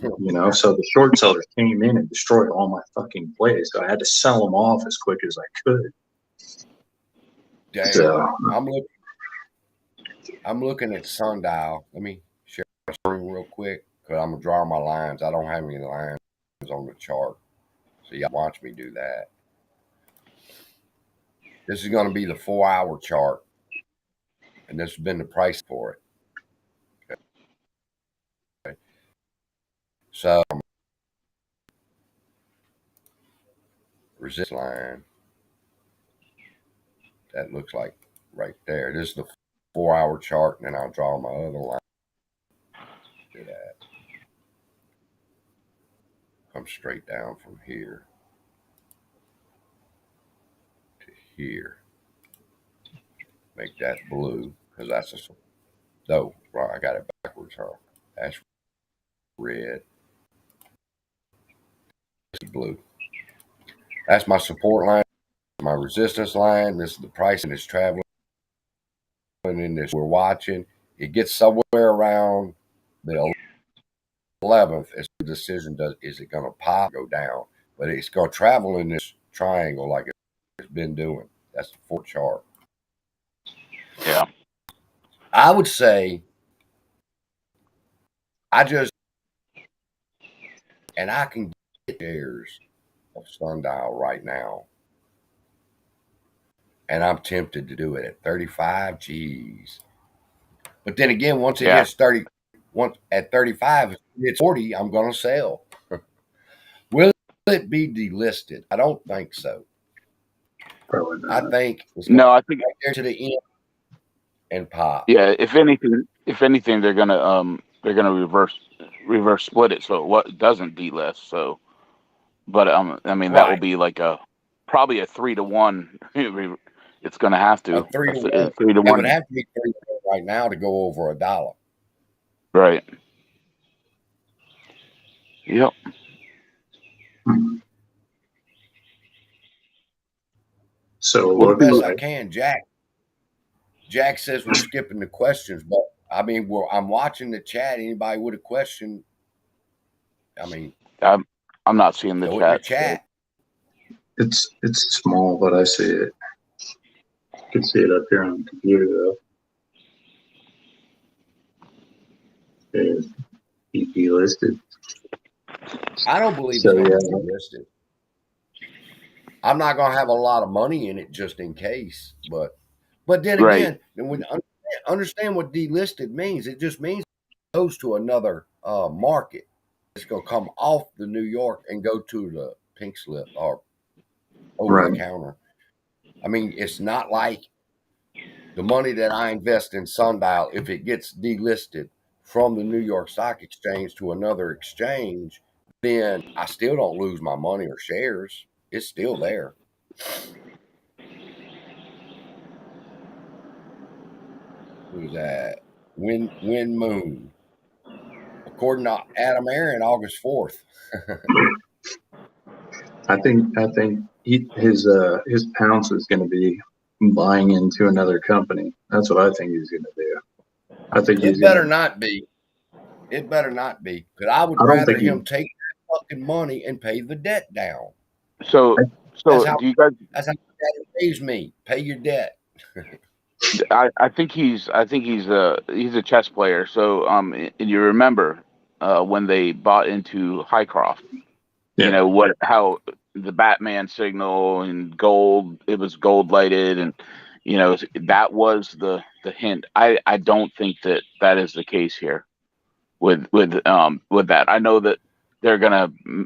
so the short sellers came in and destroyed all my fucking plays. So I had to sell them off as quick as I could. Damn. So, I'm looking at Sundial. Let me share my screen real quick because I'm going to draw my lines. I don't have any lines on the chart. So y'all watch me do that. This is going to be the 4-hour chart. And this has been the price for it. Okay. So, resist line. That looks like right there. This is the 4-hour chart, and then I'll draw my other line. Do that. Come straight down from here to here. Make that blue because that's a no. Right, I got it backwards. Huh? That's red. This is blue. That's my support line. My resistance line. This is the price and it's traveling in this. We're watching. It gets somewhere around the 11th as the decision does. Is it going to pop, go down? But it's going to travel in this triangle like it's been doing. That's the 4 chart. Yeah. I would say I can get shares of Sundial right now. And I'm tempted to do it at 35. Geez. But then again, once it hits 30, at 35, if it's 40, I'm going to sell. Will it be delisted? I don't think so. probably not. I think it's I think right there to the end and pop. Yeah, if anything, they're gonna reverse split it so it doesn't delist. So, but I mean that will be like probably a 3-to-1. It's gonna have to A 3-to-1. 3-to-1. It would have to be 3-to-1 right now to go over $1. Right. Yep. So Well, the best I can, Jack says we're skipping the questions, but I mean, I'm watching the chat. Anybody with a question? I mean, I'm not seeing the chat. It's small, but I see it. You can see it up here on the computer, though. It's EP listed. I don't believe it's going to be listed. I'm not going to have a lot of money in it just in case, but then again, when understand what delisted means, it just means it goes to another market. It's going to come off the New York and go to the pink slip or over the counter. I mean, it's not like the money that I invest in Sundial, if it gets delisted from the New York Stock Exchange to another exchange, then I still don't lose my money or shares. It's still there. Who's that? Wind Moon. According to Adam Aaron, August 4th. I think his Pounce is going to be buying into another company. That's what I think he's going to do. I think it better not be. It better not be. Because I would rather him take that fucking money and pay the debt down. So do you guys? That's how it pays me. Pay your debt. I think he's a chess player. So and you remember when they bought into Highcroft, you know how the Batman signal and gold, it was gold lighted, and you know that was the hint. I don't think that is the case here with that. I know that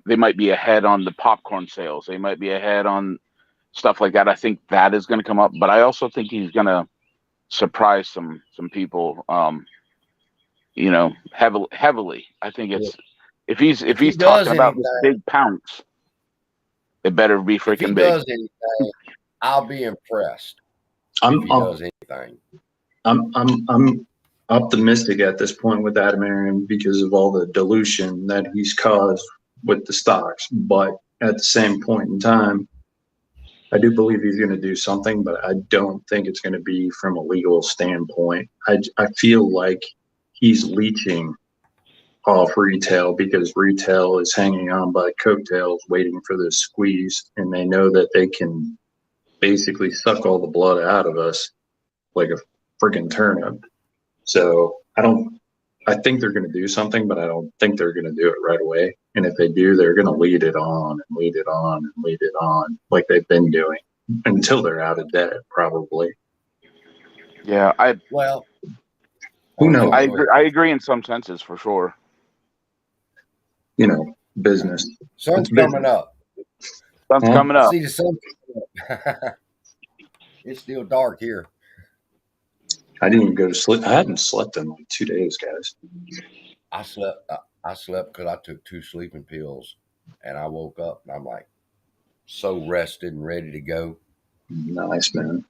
they might be ahead on the popcorn sales. They might be ahead on stuff like that. I think that is going to come up, but I also think he's going to surprise some people. Heavily. I think it's if he's talking about this big pounce, it better be freaking big. If he does anything, I'll be impressed. If he does anything, I'm optimistic at this point with Adam Aaron because of all the dilution that he's caused with the stocks. But at the same point in time, I do believe he's going to do something, but I don't think it's going to be from a legal standpoint. I feel like he's leeching off retail because retail is hanging on by coattails waiting for this squeeze, and they know that they can basically suck all the blood out of us like a freaking turnip. So I think they're going to do something, but I don't think they're going to do it right away. And if they do, they're going to lead it on and lead it on and lead it on like they've been doing until they're out of debt, probably. Yeah, who knows? I agree in some senses for sure. Business. Sun's coming up. Sun's coming up. See the sun coming up. It's still dark here. I didn't even go to sleep. I hadn't slept in like 2 days, guys. I slept because I took 2 sleeping pills, and I woke up and I'm like so rested and ready to go. Nice, man.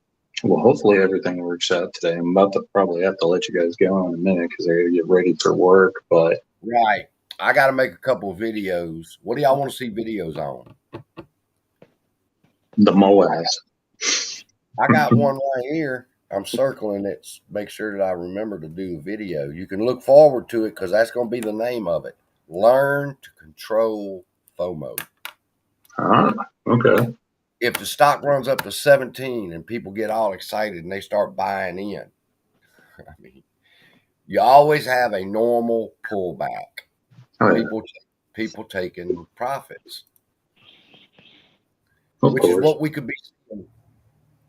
Well, hopefully everything works out today. I'm about to probably have to let you guys go in a minute because I got to get ready for work. But right, I got to make a couple of videos. What do y'all want to see videos on? The Moas. I got one right here. I'm circling it. Make sure that I remember to do a video. You can look forward to it because that's going to be the name of it. Learn to control FOMO. Okay. If the stock runs up to 17 and people get all excited and they start buying in, I mean, you always have a normal pullback. Oh, yeah. People taking profits, Which is what we could be seeing.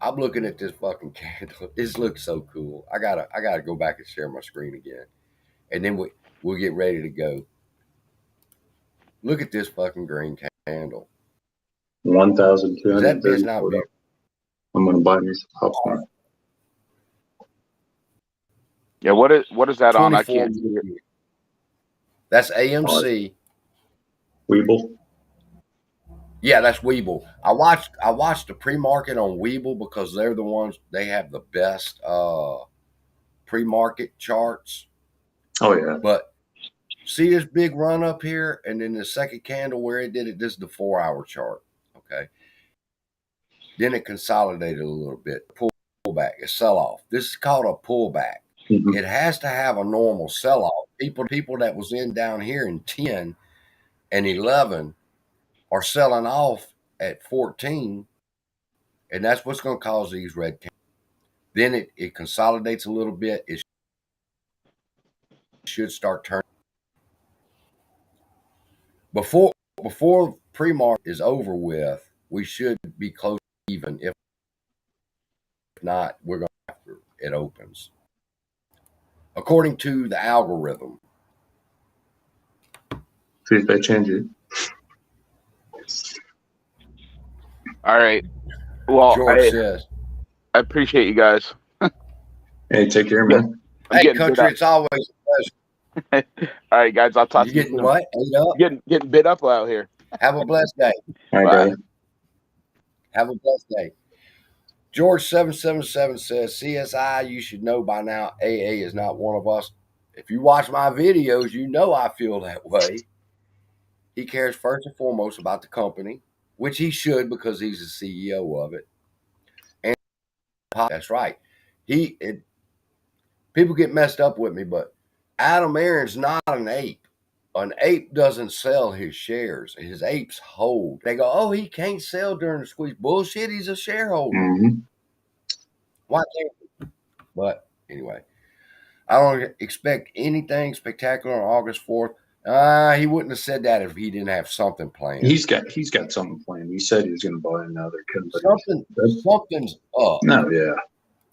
I'm looking at this fucking candle. This looks so cool. I gotta go back and share my screen again, and then we'll get ready to go. Look at this fucking green candle. 1,200. That bitch not beautiful. I'm gonna buy me some popcorn. Yeah, what is that on? I can't see it. That's AMC. Weeble. Yeah, that's Weeble. I watched the pre-market on Weeble because they're the ones, they have the best pre-market charts. Oh yeah. But see this big run up here, and then the second candle where it did it. This is the 4-hour chart. Okay. Then it consolidated a little bit. Pullback, a sell-off. This is called a pullback. Mm-hmm. It has to have a normal sell-off. People that was in down here in 10 and 11 are selling off at 14, and that's what's going to cause these red candles. Then it consolidates a little bit. It should start turning. Before pre-market is over with, we should be close to even. If not, we're going to after it opens. According to the algorithm. See if they change it. All right. Well, George says, I appreciate you guys. Hey, take care, man. Hey, country, it's always a pleasure. All right, guys. I'll talk to you soon. What? Getting bit up out here. Have a blessed day. All right, bye. Have a blessed day. George 777 says, CSI, you should know by now, AA is not one of us. If you watch my videos, you know I feel that way. He cares first and foremost about the company, which he should because he's the CEO of it. And that's right. People get messed up with me, but Adam Aaron's not an ape. An ape doesn't sell his shares. His apes hold. They go, oh, he can't sell during the squeeze. Bullshit, he's a shareholder. Mm-hmm. Why can't he? But anyway, I don't expect anything spectacular on August 4th. He wouldn't have said that if he didn't have something planned. He's got something planned. He said he was going to buy another company. Something's up. No, yeah,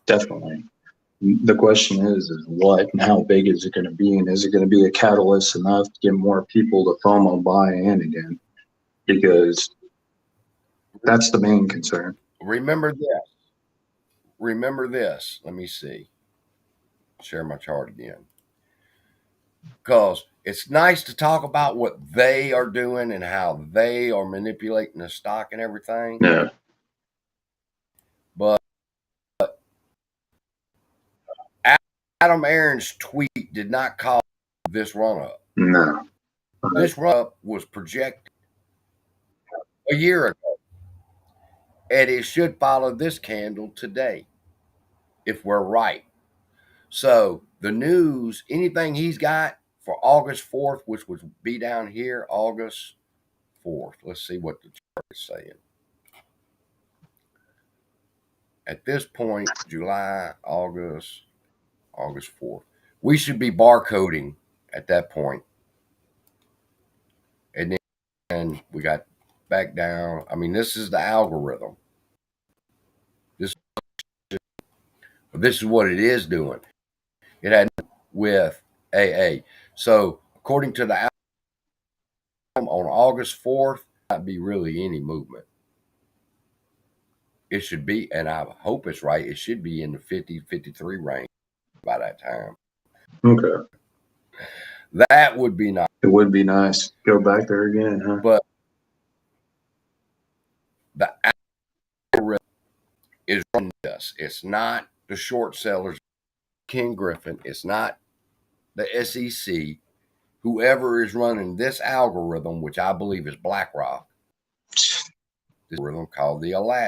definitely. The question is what and how big is it going to be, and is it going to be a catalyst enough to get more people to FOMO buy in again? Because that's the main concern. Remember this. remember this. Let me see. Share my chart again. Because it's nice to talk about what they are doing and how they are manipulating the stock and everything. Yeah. But Adam Aaron's tweet did not cause this run up. No. This run up was projected a year ago. And it should follow this candle today if we're right. So the news, anything he's got for August 4th, which would be down here, August 4th. Let's see what the chart is saying. At this point, July, August 4th. We should be barcoding at that point. And then we got back down. I mean, this is the algorithm. This is what it is doing. It had with AA. So according to the algorithm, on August 4th, not be really any movement. It should be, and I hope it's right, it should be in the 50, 53 range by that time. Okay. That would be nice. It would be nice. Go back there again, huh? But the algorithm is running this. It's not the short sellers, Ken Griffin. It's not the SEC. Whoever is running this algorithm, which I believe is BlackRock, this algorithm called the Aladdin.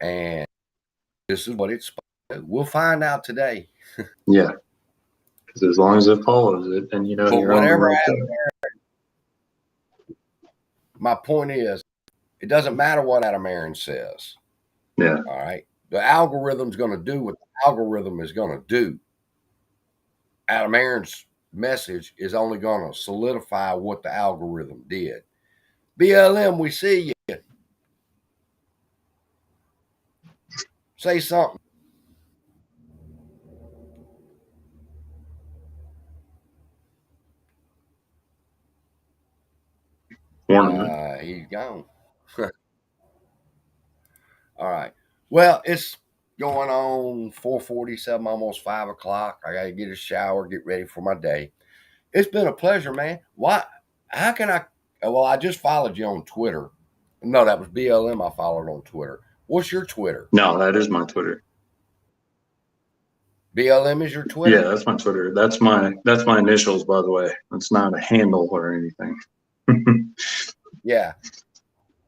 And this is what it's supposed to do. We'll find out today. Yeah. Because as long as it follows it, then you know But you're on the whatever right Adam Aaron, my point is, it doesn't matter what Adam Aaron says. Yeah. All right. The algorithm's going to do what the algorithm is going to do. Adam Aaron's message is only going to solidify what the algorithm did. BLM, we see you. Say something. Ornament. He's gone. All right. Well, it's going on 4:47, almost 5 o'clock. I got to get a shower, get ready for my day. It's been a pleasure, man. Why? How can I? Well, I just followed you on Twitter. No, that was BLM I followed on Twitter. What's your Twitter? No, that is my Twitter. BLM is your Twitter? Yeah, that's my Twitter. That's my initials, by the way. It's not a handle or anything. Yeah.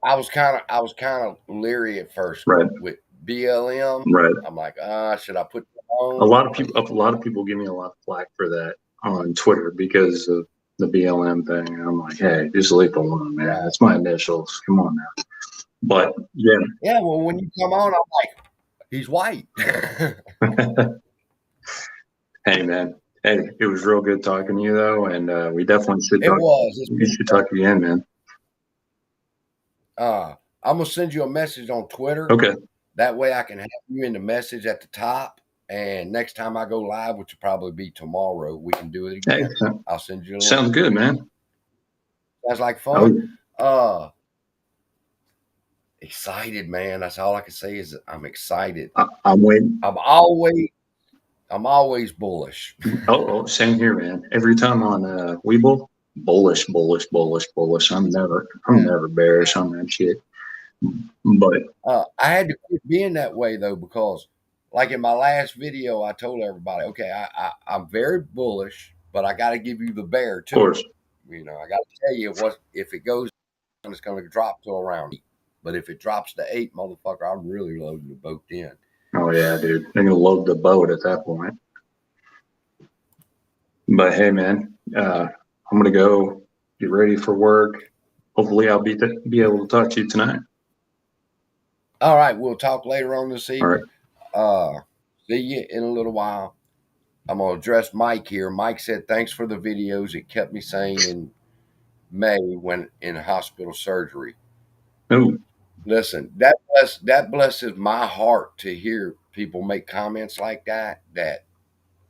I was kind of leery at first, right, with BLM. Right. I'm like, should I put that on? A lot of people give me a lot of flack for that on Twitter because of the BLM thing. And I'm like, hey, just leave it alone, man. Right. That's my initials. Come on now. But yeah. Yeah, well, when you come on, I'm like, he's white. Hey, man. Hey, it was real good talking to you, though, and we definitely should talk. We should talk again, man. I'm going to send you a message on Twitter. Okay. That way I can have you in the message at the top. And next time I go live, which will probably be tomorrow, we can do it again. Hey, I'll send you a link. Sounds good, man. Sounds like fun. Excited, man. That's all I can say is I'm excited. I'm waiting. I'm always bullish. Oh, same here, man. Every time on Weeble, bullish. I'm never bearish on that shit. But I had to quit being that way though, because like in my last video, I told everybody, okay, I'm very bullish, but I got to give you the bear too. Of course. You know, I got to tell you what, if it goes, it's going to drop to around 8. But if it drops to 8, motherfucker, I'm really loading the boat in. Oh yeah, dude. They're going to load the boat at that point. But hey, man, I'm going to go get ready for work. Hopefully I'll be able to talk to you tonight. All right. We'll talk later on this evening. All right. See you in a little while. I'm going to address Mike here. Mike said, thanks for the videos. It kept me sane in May when in hospital surgery. Ooh. Listen, that blesses my heart to hear people make comments like that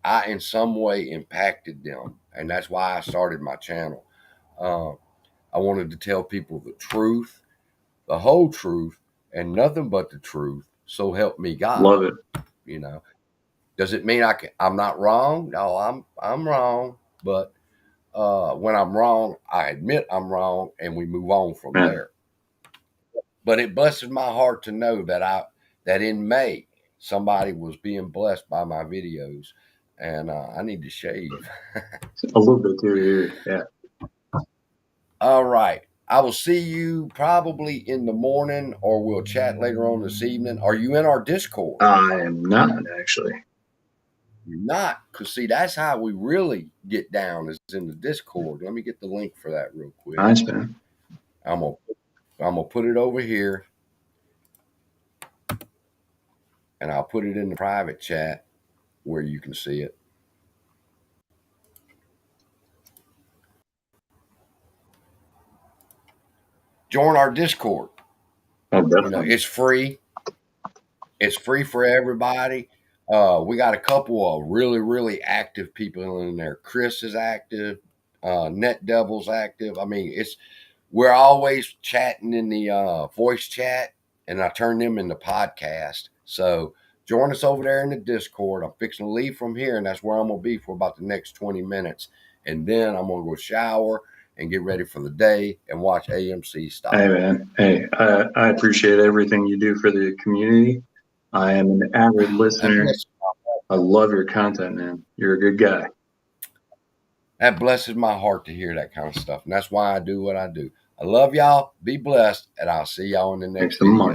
I in some way impacted them. And that's why I started my channel. I wanted to tell people the truth, the whole truth, and nothing but the truth, So help me God. Love it. You know, does it mean I'm not wrong? No, I'm wrong. But when I'm wrong, I admit I'm wrong, and we move on from there. But it busted my heart to know that in May somebody was being blessed by my videos, and I need to shave. A little bit too here. Yeah. All right. I will see you probably in the morning, or we'll chat later on this evening. Are you in our Discord? I am not, actually. You're not, because see, that's how we really get down, is in the Discord. Let me get the link for that real quick. Nice, man. I'm gonna put it over here, and I'll put it in the private chat where you can see it. Join our Discord. Oh, definitely. It's free. It's free for everybody. We got a couple of really, really active people in there. Chris is active. Net Devil's active. I mean, we're always chatting in the voice chat, and I turn them into podcast. So join us over there in the Discord. I'm fixing to leave from here, and that's where I'm going to be for about the next 20 minutes. And then I'm going to go shower and get ready for the day and watch AMC stock. Hey, man. Hey, I appreciate everything you do for the community. I am an avid listener. I love your content, man. You're a good guy. That blesses my heart to hear that kind of stuff. And that's why I do what I do. I love y'all. Be blessed. And I'll see y'all in the next video.